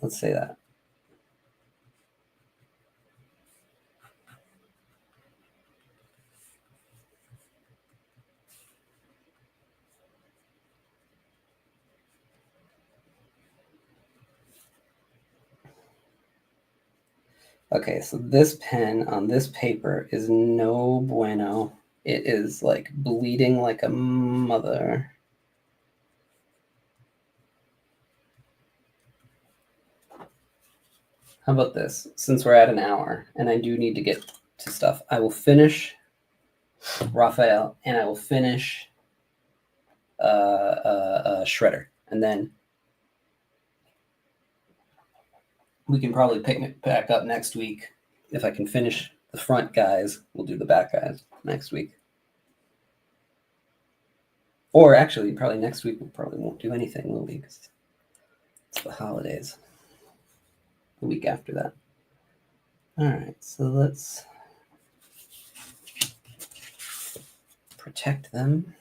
Okay, so this pen on this paper is no bueno. It is like bleeding like a mother. How about this? Since we're at an hour and I do need to get to stuff, I will finish Raphael and I will finish Shredder. And then We can probably pick it back up next week. If I can finish the front guys, we'll do the back guys next week. Or actually, probably next week we probably won't do anything, will we? Because it's the holidays. The week after that. All right, so let's protect them.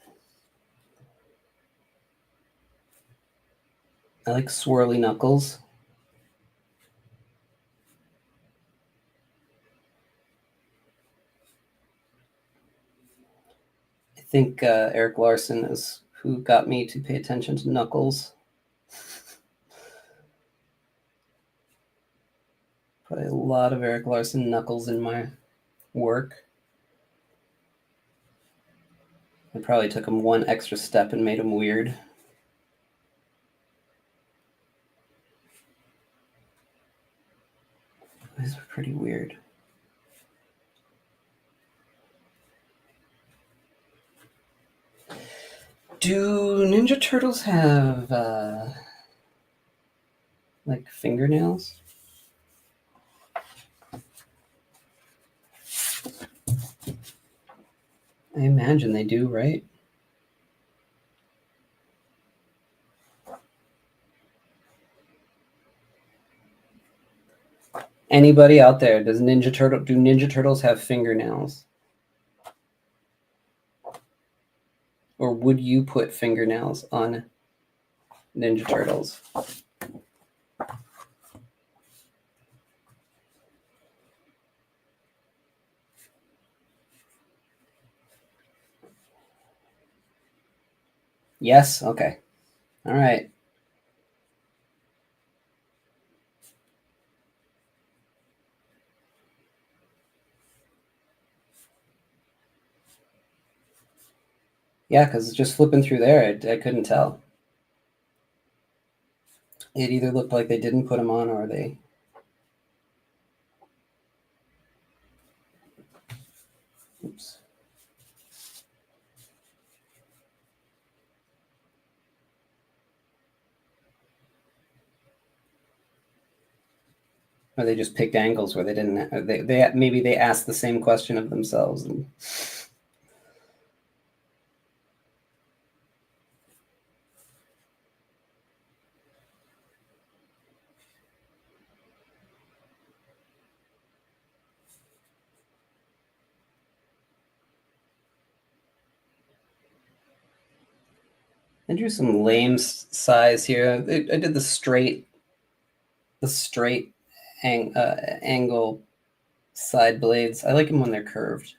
I like swirly knuckles. I think Eric Larson is who got me to pay attention to knuckles. Probably a lot of Eric Larson knuckles in my work. I probably took him one extra step and made him weird. These were pretty weird. Do Ninja Turtles have like fingernails? I imagine they do, right? Anybody out there, do Ninja Turtles have fingernails? Or would you put fingernails on Ninja Turtles? Yes? Okay. All right. Yeah, because just flipping through there, I couldn't tell. It either looked like they didn't put them on or they... Oops. Or they just picked angles where they didn't... Maybe they asked the same question of themselves. And... I drew some lame size here. I did the straight angle side blades. I like them when they're curved.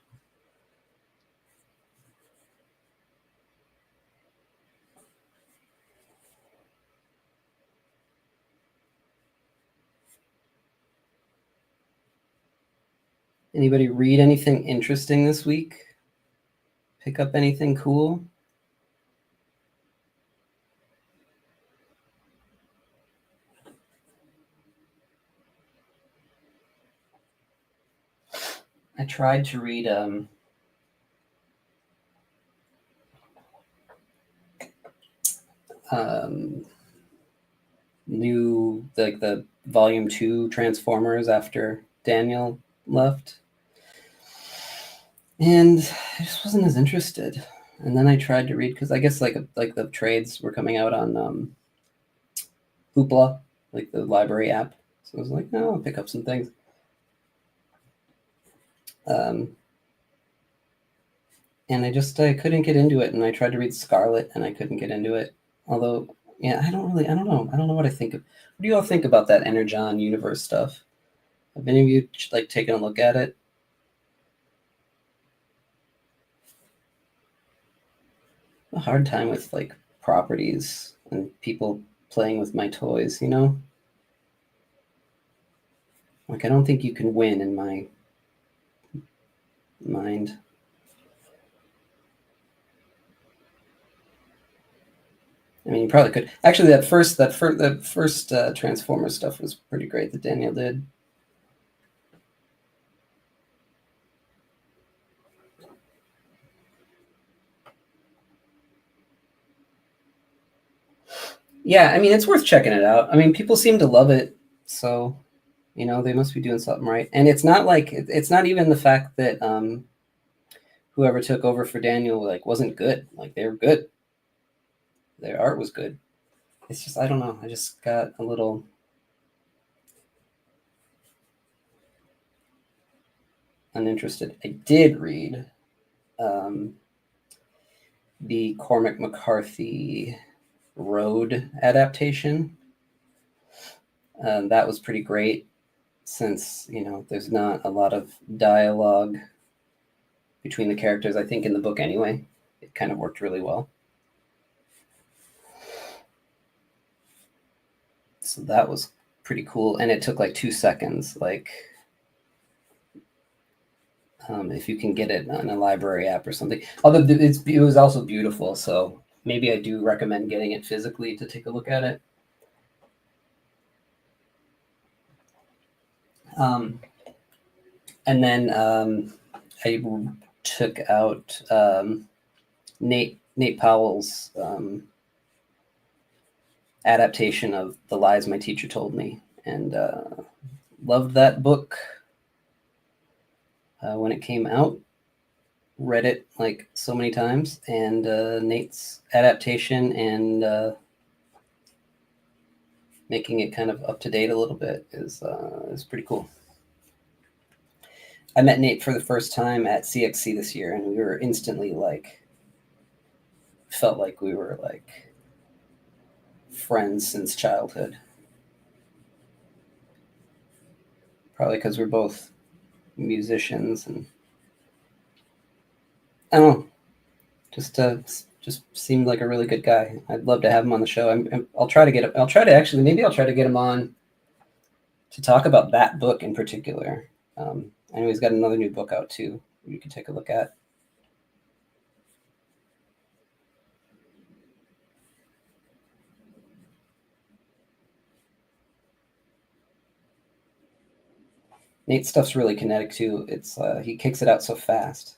Anybody read anything interesting this week? Pick up anything cool? I tried to read new, like the volume 2 Transformers after Daniel left, and I just wasn't as interested. And then I tried to read, because I guess like the trades were coming out on Hoopla, like the library app. So I was like, no, I'll pick up some things. And I couldn't get into it. And I tried to read Scarlet, and I couldn't get into it. Although, yeah, I don't know what I think of. What do you all think about that Energon universe stuff? Have any of you like taken a look at it? A hard time with like properties and people playing with my toys, you know? Like, I don't think you can win in my mind. I mean, you probably could. Actually, that first Transformers stuff was pretty great that Daniel did. Yeah, I mean, it's worth checking it out. I mean, people seem to love it, so They must be doing something right. And it's not like it's not even the fact that whoever took over for Daniel like wasn't good. Like they were good. Their art was good. It's just I don't know. I just got a little uninterested. I did read um, the Cormac McCarthy Road adaptation. That was pretty great since there's not a lot of dialogue between the characters. I think in the book anyway, it kind of worked really well. So that was pretty cool, and it took like 2 seconds. Like if you can get it on a library app or something. Although it was also beautiful, so maybe I do recommend getting it physically to take a look at it. And then I took out Nate Powell's adaptation of The Lies My Teacher Told Me, and loved that book when it came out. Read it like so many times, and Nate's adaptation and making it kind of up to date a little bit is pretty cool. I met Nate for the first time at CXC this year, and we were instantly like, felt like we were like friends since childhood. Probably because we're both musicians, and I don't know, just seemed like a really good guy. I'd love to have him on the show. I'll try to get him on to talk about that book in particular. I know he's got another new book out too. You can take a look at. Nate's stuff's really kinetic too. It's he kicks it out so fast.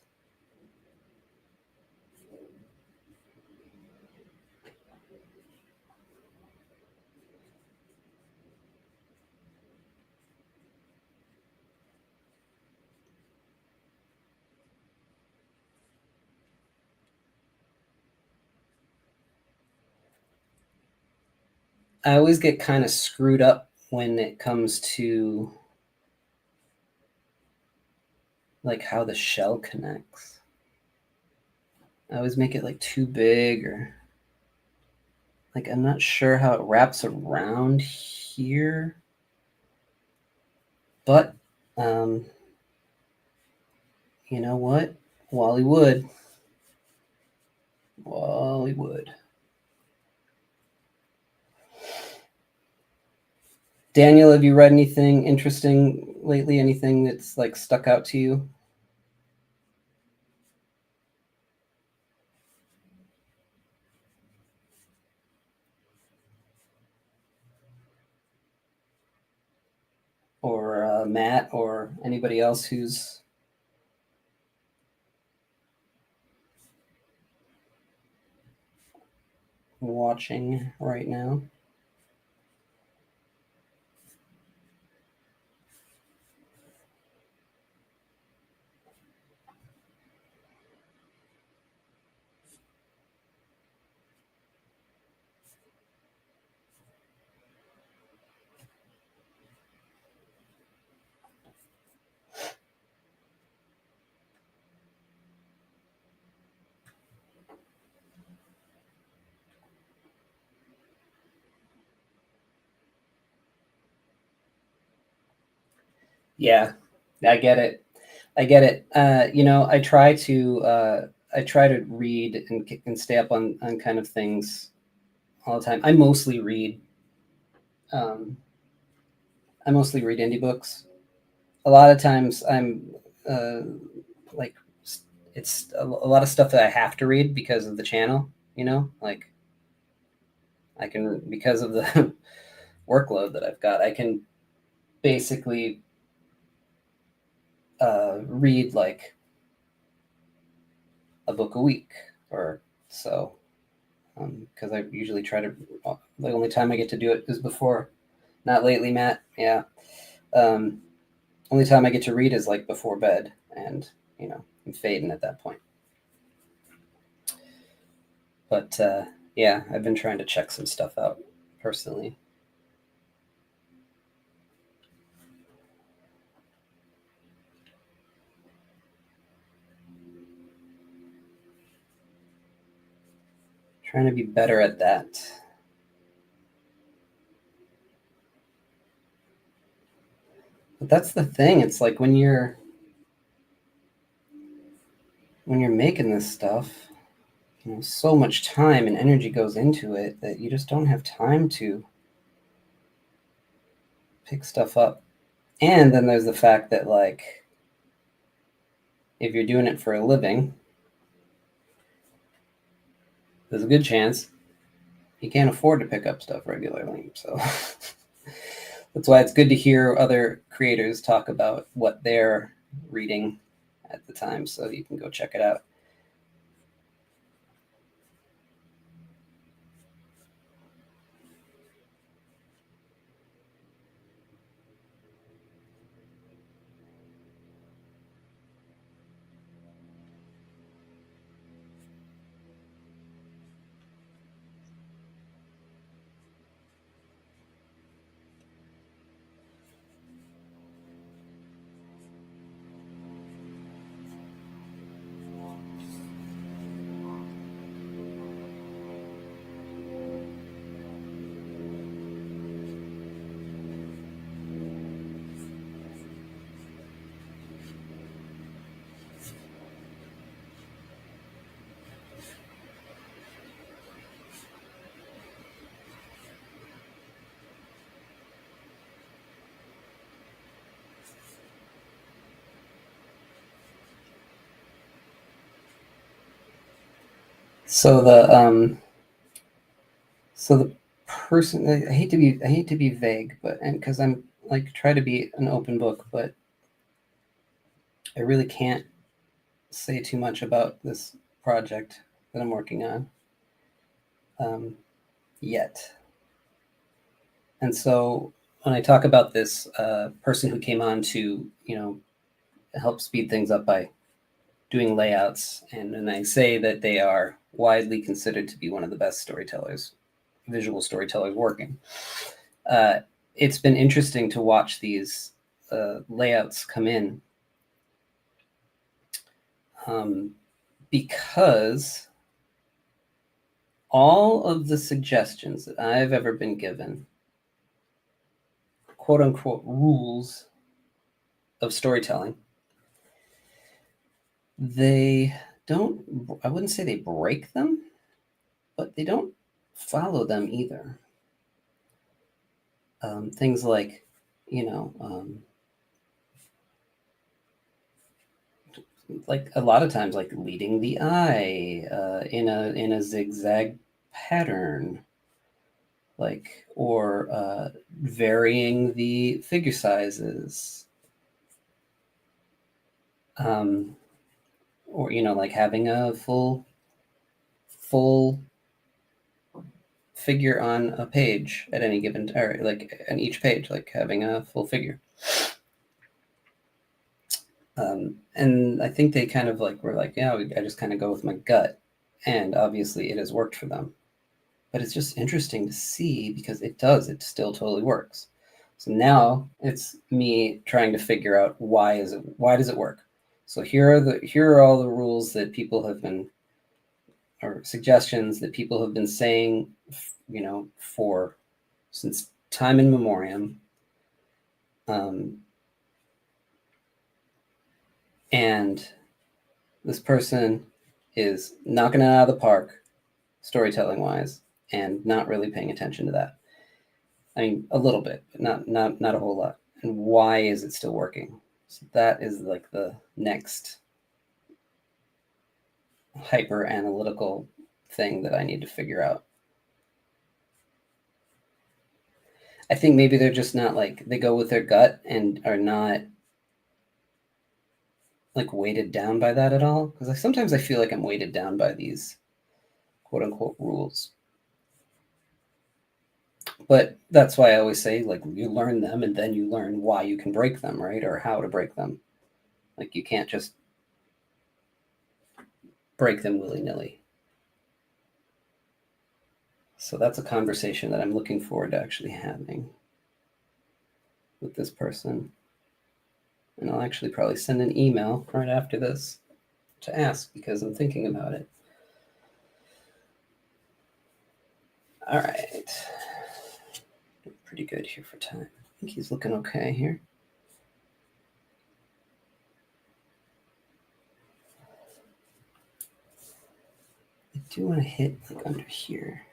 I always get kind of screwed up when it comes to like how the shell connects. I always make it like too big, or like I'm not sure how it wraps around here. But you know what? Wally Wood. Wally Wood. Daniel, have you read anything interesting lately? Anything that's like stuck out to you? Or Matt, or anybody else who's watching right now? Yeah, I get it. I get it. I try to read and stay up on kind of things all the time. Um, I mostly read indie books. A lot of times uh, like it's a lot of stuff that I have to read because of the channel. Like I can, because of the workload that I've got, I can basically read like a book a week or so, because I usually try to. The only time I get to do it is before. Not lately, Matt. Yeah. Only time I get to read is like before bed, and I'm fading at that point. But yeah, I've been trying to check some stuff out personally. Trying to be better at that. But that's the thing. It's like when you're making this stuff, so much time and energy goes into it that you just don't have time to pick stuff up. And then there's the fact that, like, if you're doing it for a living, there's a good chance you can't afford to pick up stuff regularly. So that's why it's good to hear other creators talk about what they're reading at the time, so you can go check it out. So the person, I hate to be vague, but and because I'm like try to be an open book, but I really can't say too much about this project that I'm working on yet. And so when I talk about this person who came on to help speed things up by doing layouts, and I say that they are widely considered to be one of the best storytellers, visual storytellers working. It's been interesting to watch these layouts come in, because all of the suggestions that I've ever been given, quote unquote, rules of storytelling, they don't, I wouldn't say they break them, but they don't follow them either. Things like, like a lot of times, like leading the eye in a zigzag pattern, like, or varying the figure sizes, or like having a full figure on a page at any given, or like on each page, like having a full figure. And I think they kind of like were like, yeah, I just kind of go with my gut, and obviously it has worked for them. But it's just interesting to see because it still totally works. So now it's me trying to figure out why does it work? So here are all the rules that people have been, or suggestions that people have been saying, for since time in memoriam. And this person is knocking it out of the park, storytelling wise, and not really paying attention to that. I mean, a little bit, but not a whole lot. And why is it still working? So that is like the next hyper analytical thing that I need to figure out. I think maybe they're just not like, they go with their gut and are not like weighted down by that at all. Because sometimes I feel like I'm weighted down by these quote unquote rules. But that's why I always say, like, you learn them and then you learn why you can break them, right? Or how to break them. Like, you can't just break them willy-nilly. So that's a conversation that I'm looking forward to actually having with this person. And I'll actually probably send an email right after this to ask because I'm thinking about it. All right. Pretty good here for time. I think he's looking okay here. I do want to hit like under here.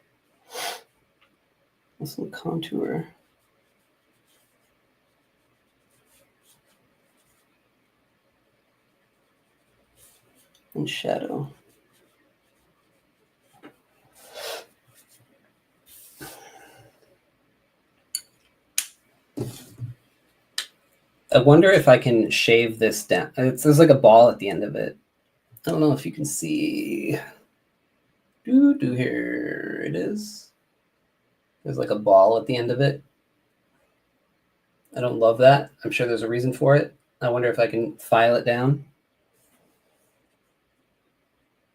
Some contour. And shadow. I wonder if I can shave this down. There's like a ball at the end of it. I don't know if you can see. Here it is. There's like a ball at the end of it. I don't love that. I'm sure there's a reason for it. I wonder if I can file it down.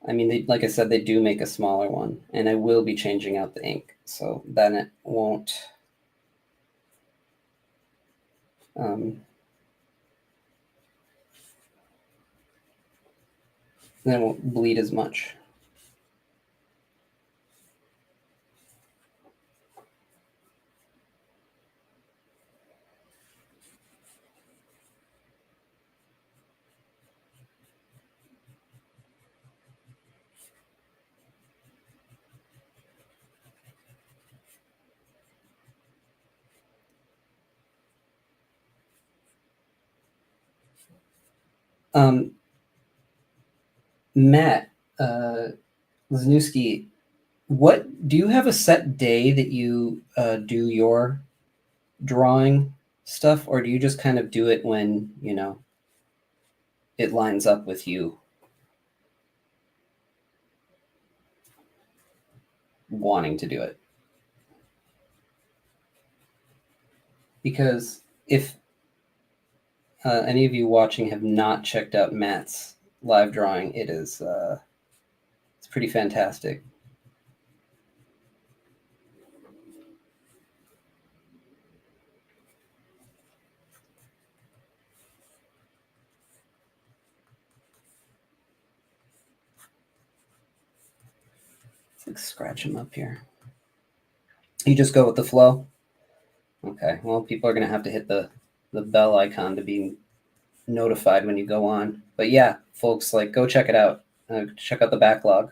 I mean, like I said, they do make a smaller one, and I will be changing out the ink, so then it won't. Then it won't bleed as much. Matt Wisniewski, what do you have a set day that you do your drawing stuff, or do you just kind of do it when it lines up with you wanting to do it? Because if any of you watching have not checked out Matt's live drawing, it's pretty fantastic. Let's like scratch him up here. You just go with the flow? Okay, well, people are going to have to hit the bell icon to be notified when you go on. But yeah, folks, like, go check it out. Check out the backlog.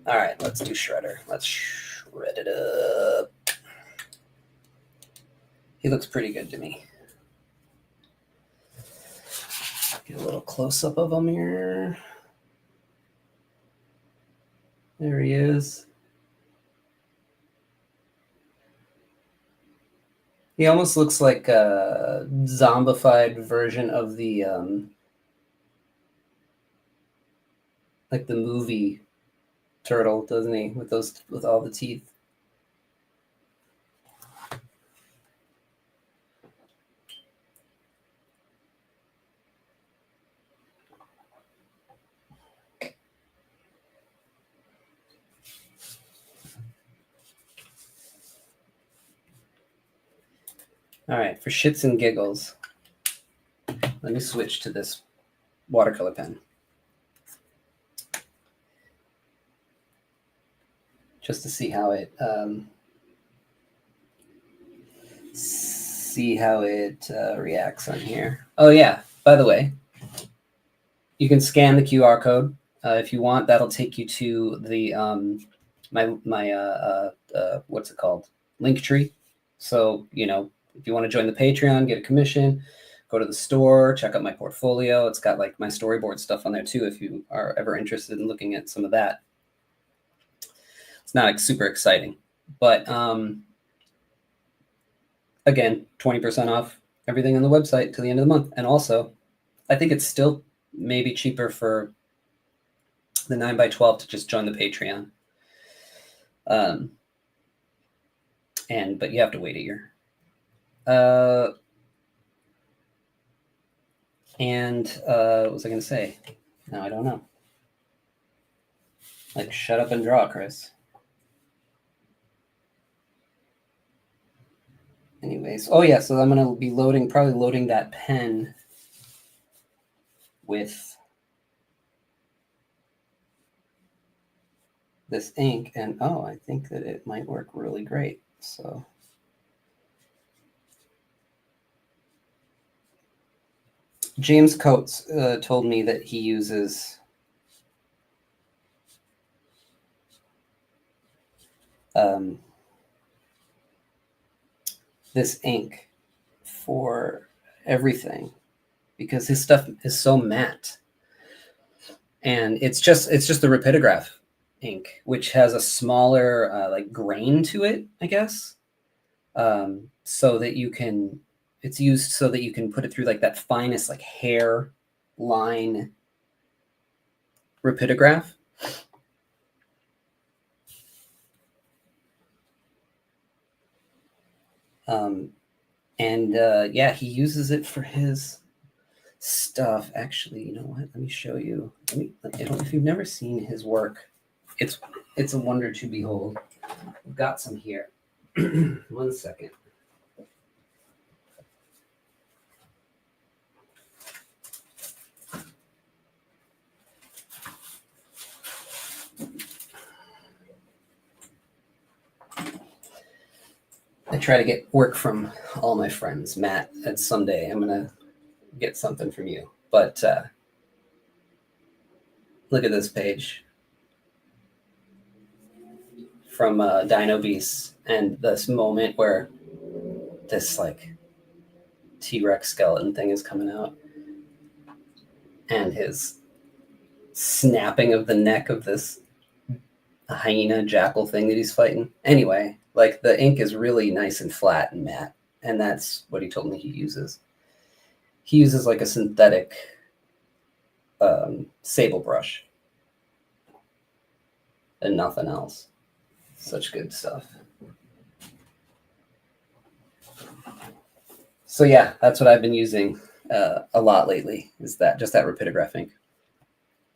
All right, let's do Shredder. Let's shred it up. He looks pretty good to me. Get a little close-up of him here. There he is. He almost looks like a zombified version of the like the movie turtle, doesn't he? With all the teeth. All right, for shits and giggles, let me switch to this watercolor pen. Just to see how it reacts on here. Oh yeah, by the way, you can scan the QR code If you want, that'll take you to the my what's it called? Linktree. So, if you want to join the Patreon, get a commission, go to the store, check out my portfolio. It's got like my storyboard stuff on there too, if you are ever interested in looking at some of that. It's not like super exciting, but again, 20% off everything on the website till the end of the month. And also, I think it's still maybe cheaper for the 9x12 to just join the Patreon. But you have to wait a year. What was I going to say? No, I don't know. Like, shut up and draw, Chris. Anyways, oh yeah, so I'm going to be probably loading that pen with this ink, and I think that it might work really great. So James Coates told me that he uses this ink for everything because his stuff is so matte, and it's just the rapidograph ink, which has a smaller like grain to it, I guess, so that it's used so that you can put it through like that finest like hair line rapidograph. Yeah, he uses it for his stuff. Actually, you know what? Let me show you. If you've never seen his work, it's a wonder to behold. I've got some here. 1 second. I try to get work from all my friends. Matt, and someday I'm going to get something from you. But look at this page from Dino Beasts, and this moment where this like T-Rex skeleton thing is coming out, and his snapping of the neck of this hyena jackal thing that he's fighting. Anyway, like the ink is really nice and flat and matte, and that's what he told me he uses. He uses like a synthetic sable brush and nothing else. Such good stuff. So yeah, that's what I've been using a lot lately, is that rapidograph ink.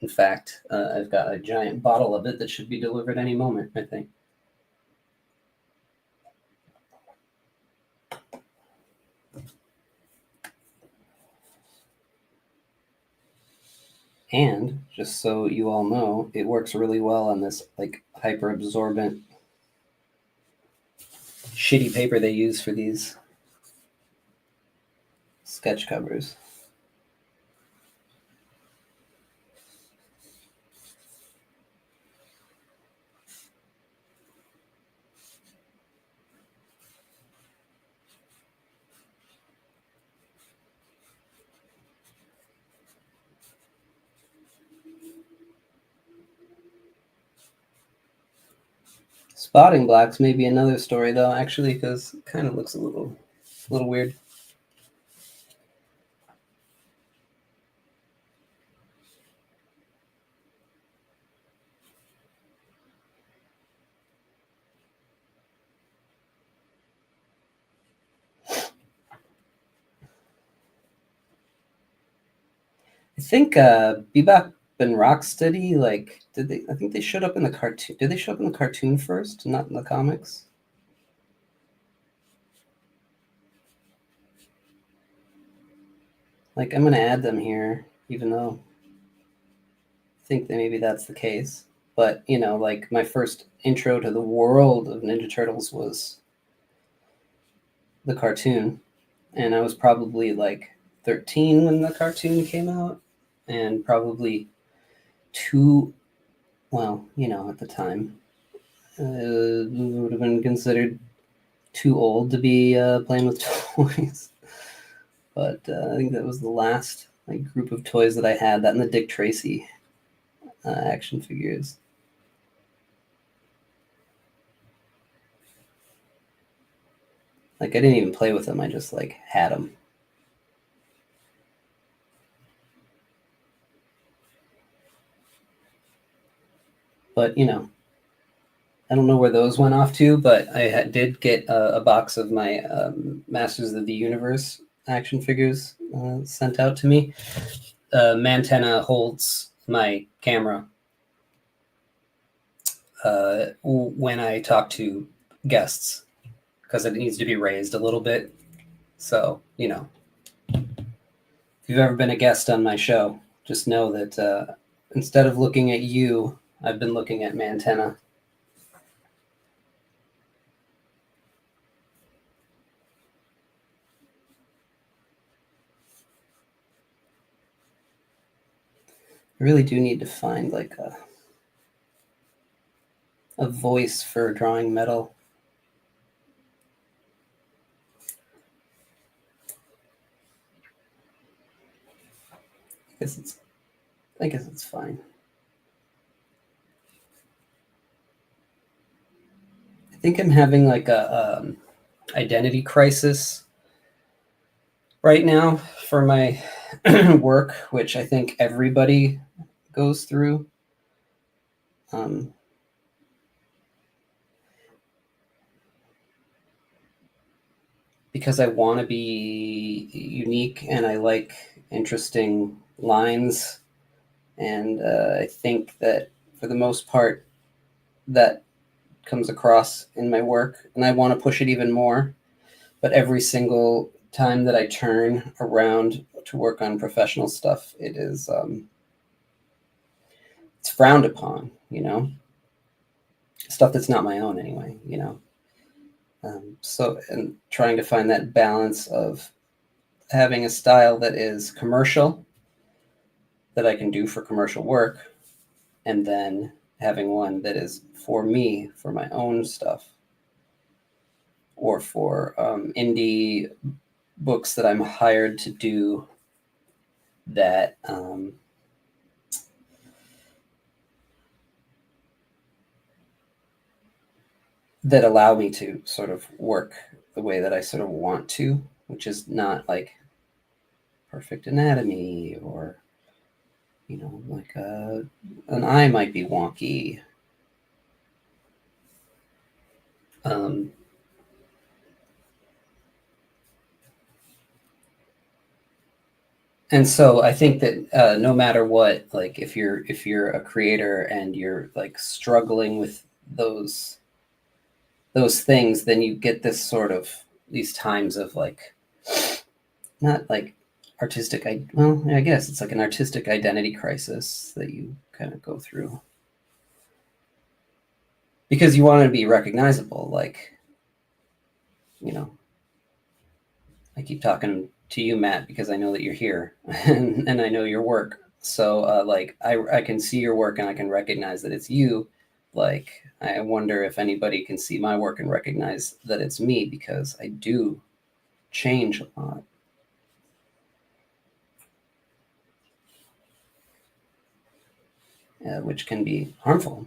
In fact, I've got a giant bottle of it that should be delivered any moment, I think. And just so you all know, it works really well on this like hyper absorbent shitty paper they use for these sketch covers. Spotting blacks may be another story though, actually, because it kind of looks a little weird. I think Bebop and Rocksteady, like, I think they showed up in the cartoon. Did they show up in the cartoon first, not in the comics? Like, I'm gonna add them here, even though I think that maybe that's the case. But like my first intro to the world of Ninja Turtles was the cartoon, and I was probably like 13 when the cartoon came out, and probably too, well, at the time, would have been considered too old to be playing with toys. But I think that was the last group of toys that I had. That and the Dick Tracy action figures. I didn't even play with them. I just had them. But I don't know where those went off to. But I did get a box of my Masters of the Universe action figures sent out to me. Mantenna holds my camera when I talk to guests because it needs to be raised a little bit. So, if you've ever been a guest on my show, just know that instead of looking at you, I've been looking at Mantenna. I really do need to find a voice for drawing metal. I guess it's fine. I think I'm having a identity crisis right now for my work, which I think everybody goes through. Because I want to be unique and I like interesting lines. And I think that for the most part, that comes across in my work. And I want to push it even more. But every single time that I turn around to work on professional stuff, it's frowned upon, stuff that's not my own anyway, so, and trying to find that balance of having a style that is commercial, that I can do for commercial work, and then having one that is for me, for my own stuff, or for indie books that I'm hired to do that that allow me to sort of work the way that I sort of want to, which is not perfect anatomy or, an eye might be wonky. And so I think that no matter what, if you're a creator and you're struggling with those things, then you get this sort of these times of not artistic. I guess it's an artistic identity crisis that you kind of go through because you want to be recognizable. I keep talking to you, Matt, because I know that you're here and I know your work. So I can see your work and I can recognize that it's you. I wonder if anybody can see my work and recognize that it's me, because I do change a lot. Which can be harmful.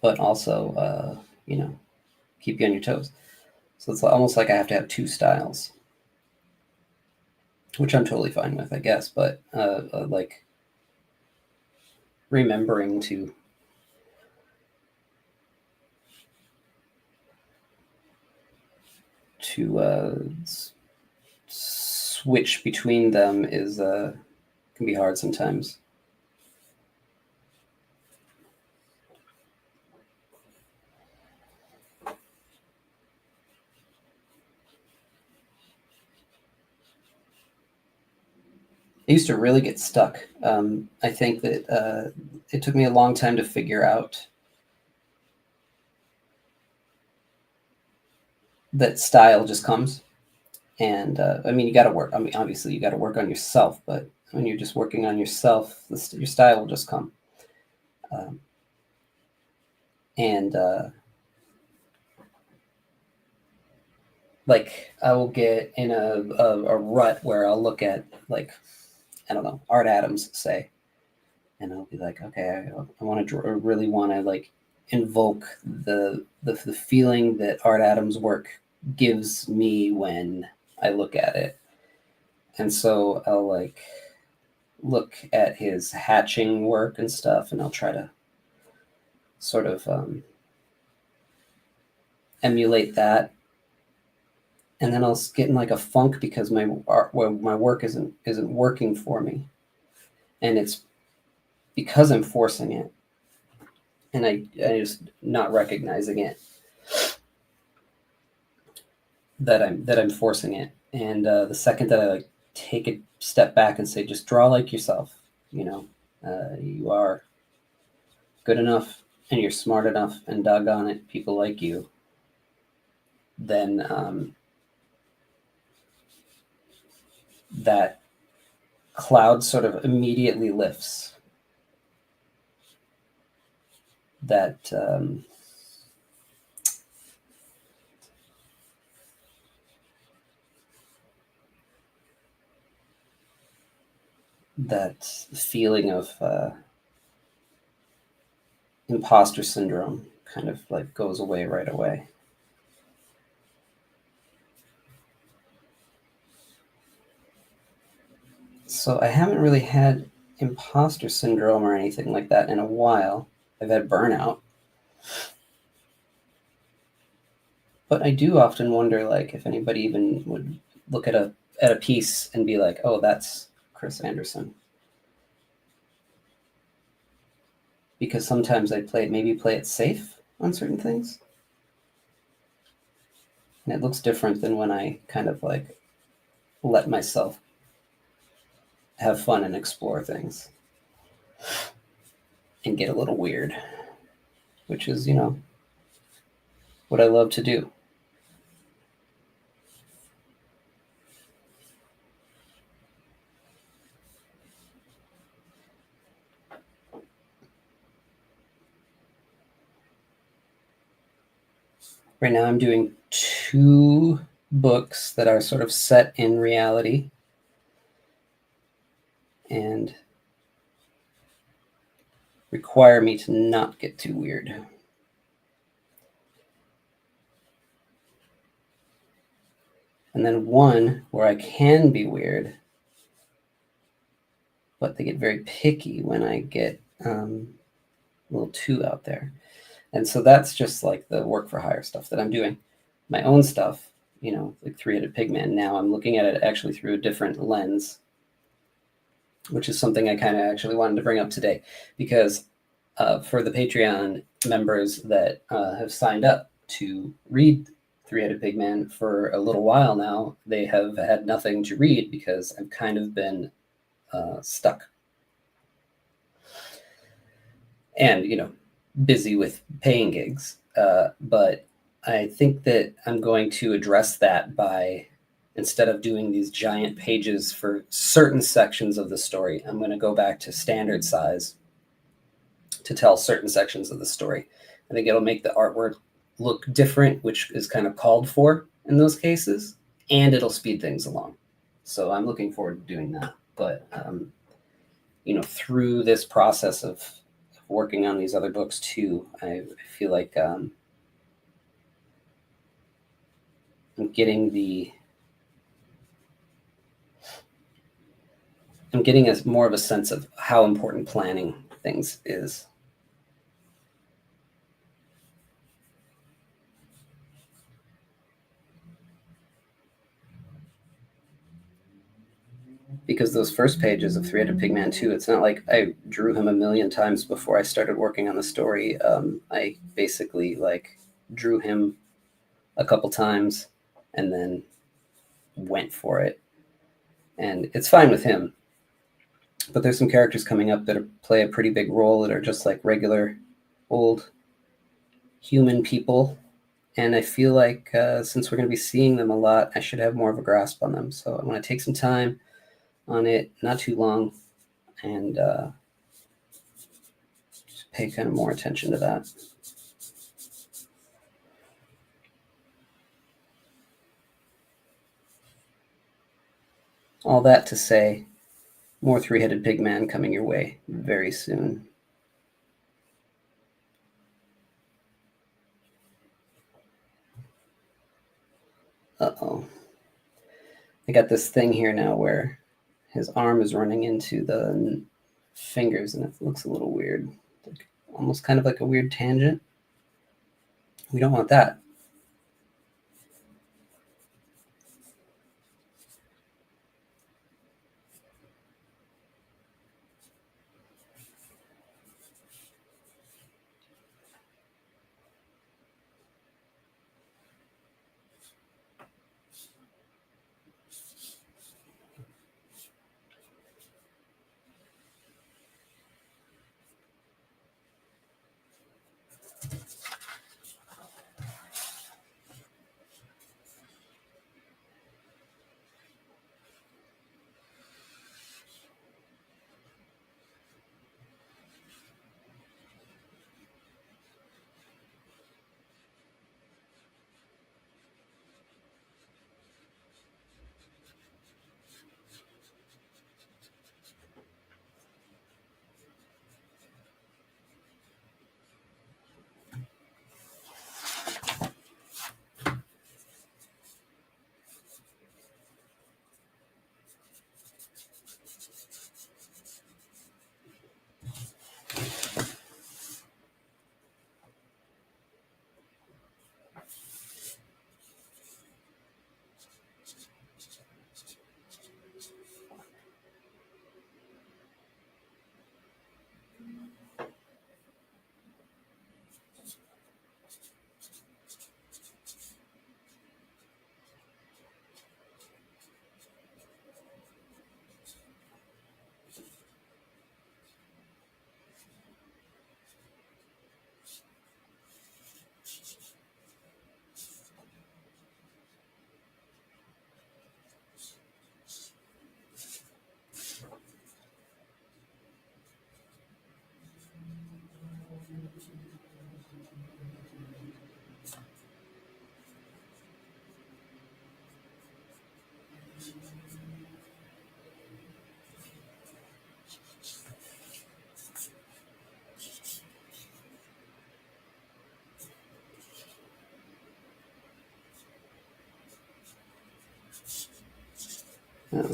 But also, keep you on your toes. So it's almost like I have to have two styles, which I'm totally fine with, I guess. But remembering to switch between them is can be hard sometimes. I used to really get stuck. I think that it took me a long time to figure out that style just comes. And I mean, you got to work. I mean, obviously, you got to work on yourself, but when you're just working on yourself, your style will just come. Um, and like, I will get in a rut where I'll look at, like, I don't know, Art Adams, say, and I'll be like, okay, I want to really want to like invoke the feeling that Art Adams' work gives me when I look at it. And so I'll like look at his hatching work and stuff, and I'll try to sort of emulate that. And then I'll get in like a funk because my work isn't working for me, and it's because I'm forcing it, and I just not recognizing it, that I'm forcing it. And the second that I like take a step back and say, just draw like yourself, you know, you are good enough and you're smart enough, and doggone it, people like you, then that cloud sort of immediately lifts. That that feeling of imposter syndrome kind of like goes away right away. So I haven't really had imposter syndrome or anything like that in a while. I've had burnout. But I do often wonder, like, if anybody even would look at a piece and be like, "Oh, that's Chris Anderson," because sometimes I play it safe on certain things, and it looks different than when I kind of like let myself have fun and explore things and get a little weird, which is, you know, what I love to do. Right now, I'm doing 2 books that are sort of set in reality and require me to not get too weird. And then one where I can be weird, but they get very picky when I get a little too out there. And so that's just like the work for hire stuff that I'm doing. My own stuff, you know, like Three-Headed Pigman, now I'm looking at it actually through a different lens, which is something I kind of actually wanted to bring up today, because for the Patreon members that have signed up to read Three-Headed Pigman for a little while now, they have had nothing to read because I've kind of been stuck. And, you know, busy with paying gigs. But I think that I'm going to address that by, instead of doing these giant pages for certain sections of the story, I'm going to go back to standard size to tell certain sections of the story. I think it'll make the artwork look different, which is kind of called for in those cases, and it'll speed things along. So I'm looking forward to doing that. But, you know, through this process of working on these other books too, I feel like I'm getting more of a sense of how important planning things is. Because those first pages of Three-Headed Pigman 2, it's not like I drew him a million times before I started working on the story. I basically like drew him a couple times and then went for it. And it's fine with him. But there's some characters coming up that play a pretty big role that are just like regular old human people. And I feel like since we're going to be seeing them a lot, I should have more of a grasp on them. So I want to take some time on it, not too long, and just pay kind of more attention to that. All that to say, more three-headed pig man coming your way very soon. Uh-oh. I got this thing here now where his arm is running into the fingers, and it looks a little weird. Like, almost kind of like a weird tangent. We don't want that.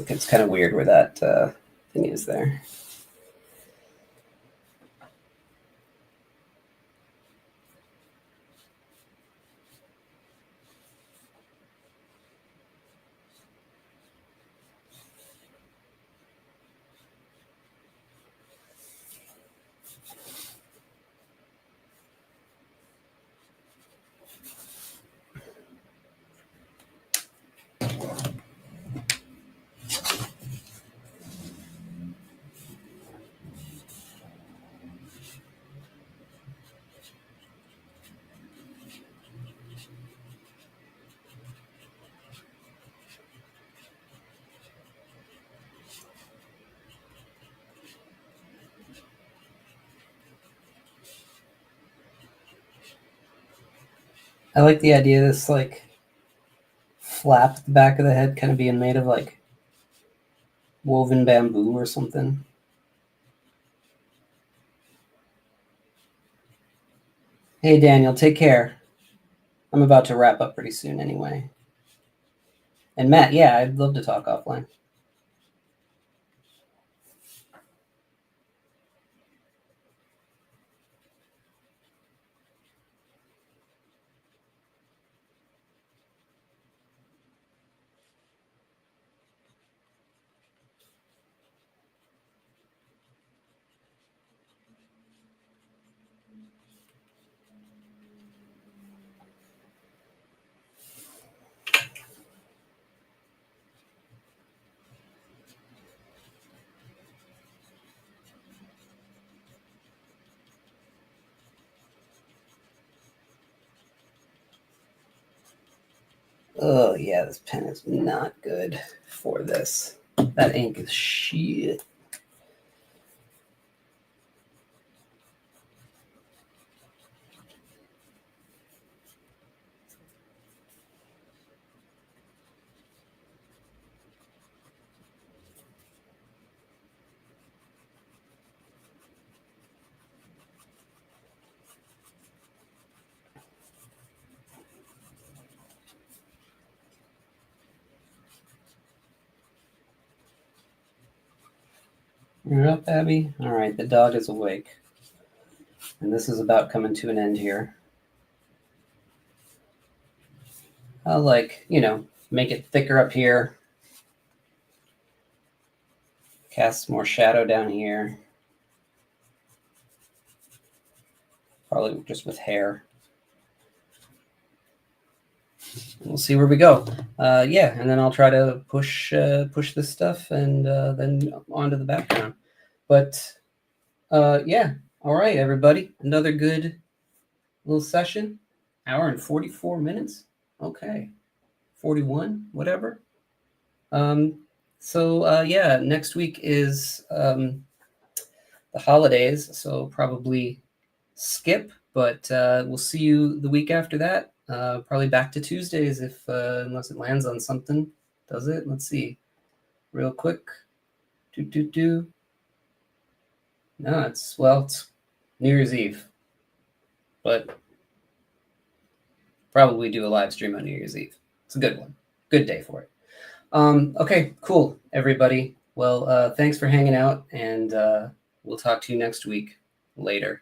It's kind of weird where that thing is there. I like the idea of this like flap at the back of the head kind of being made of like woven bamboo or something. Hey Daniel, take care. I'm about to wrap up pretty soon anyway. And Matt, yeah, I'd love to talk offline. Oh yeah, this pen is not good for this. That ink is shit. You're up, Abby? All right, the dog is awake. And this is about coming to an end here. I'll, make it thicker up here. Cast more shadow down here. Probably just with hair. We'll see where we go. Yeah, and then I'll try to push this stuff and then onto the background. But yeah, all right, everybody. Another good little session. Hour and 44 minutes. Okay. 41, whatever. So yeah, next week is the holidays, so probably skip, but we'll see you the week after that. Probably back to Tuesdays if unless it lands on something. Does it? Let's see. Real quick. No, it's New Year's Eve. But probably do a live stream on New Year's Eve. It's a good one. Good day for it. Okay, cool, everybody. Well, thanks for hanging out, and we'll talk to you next week. Later.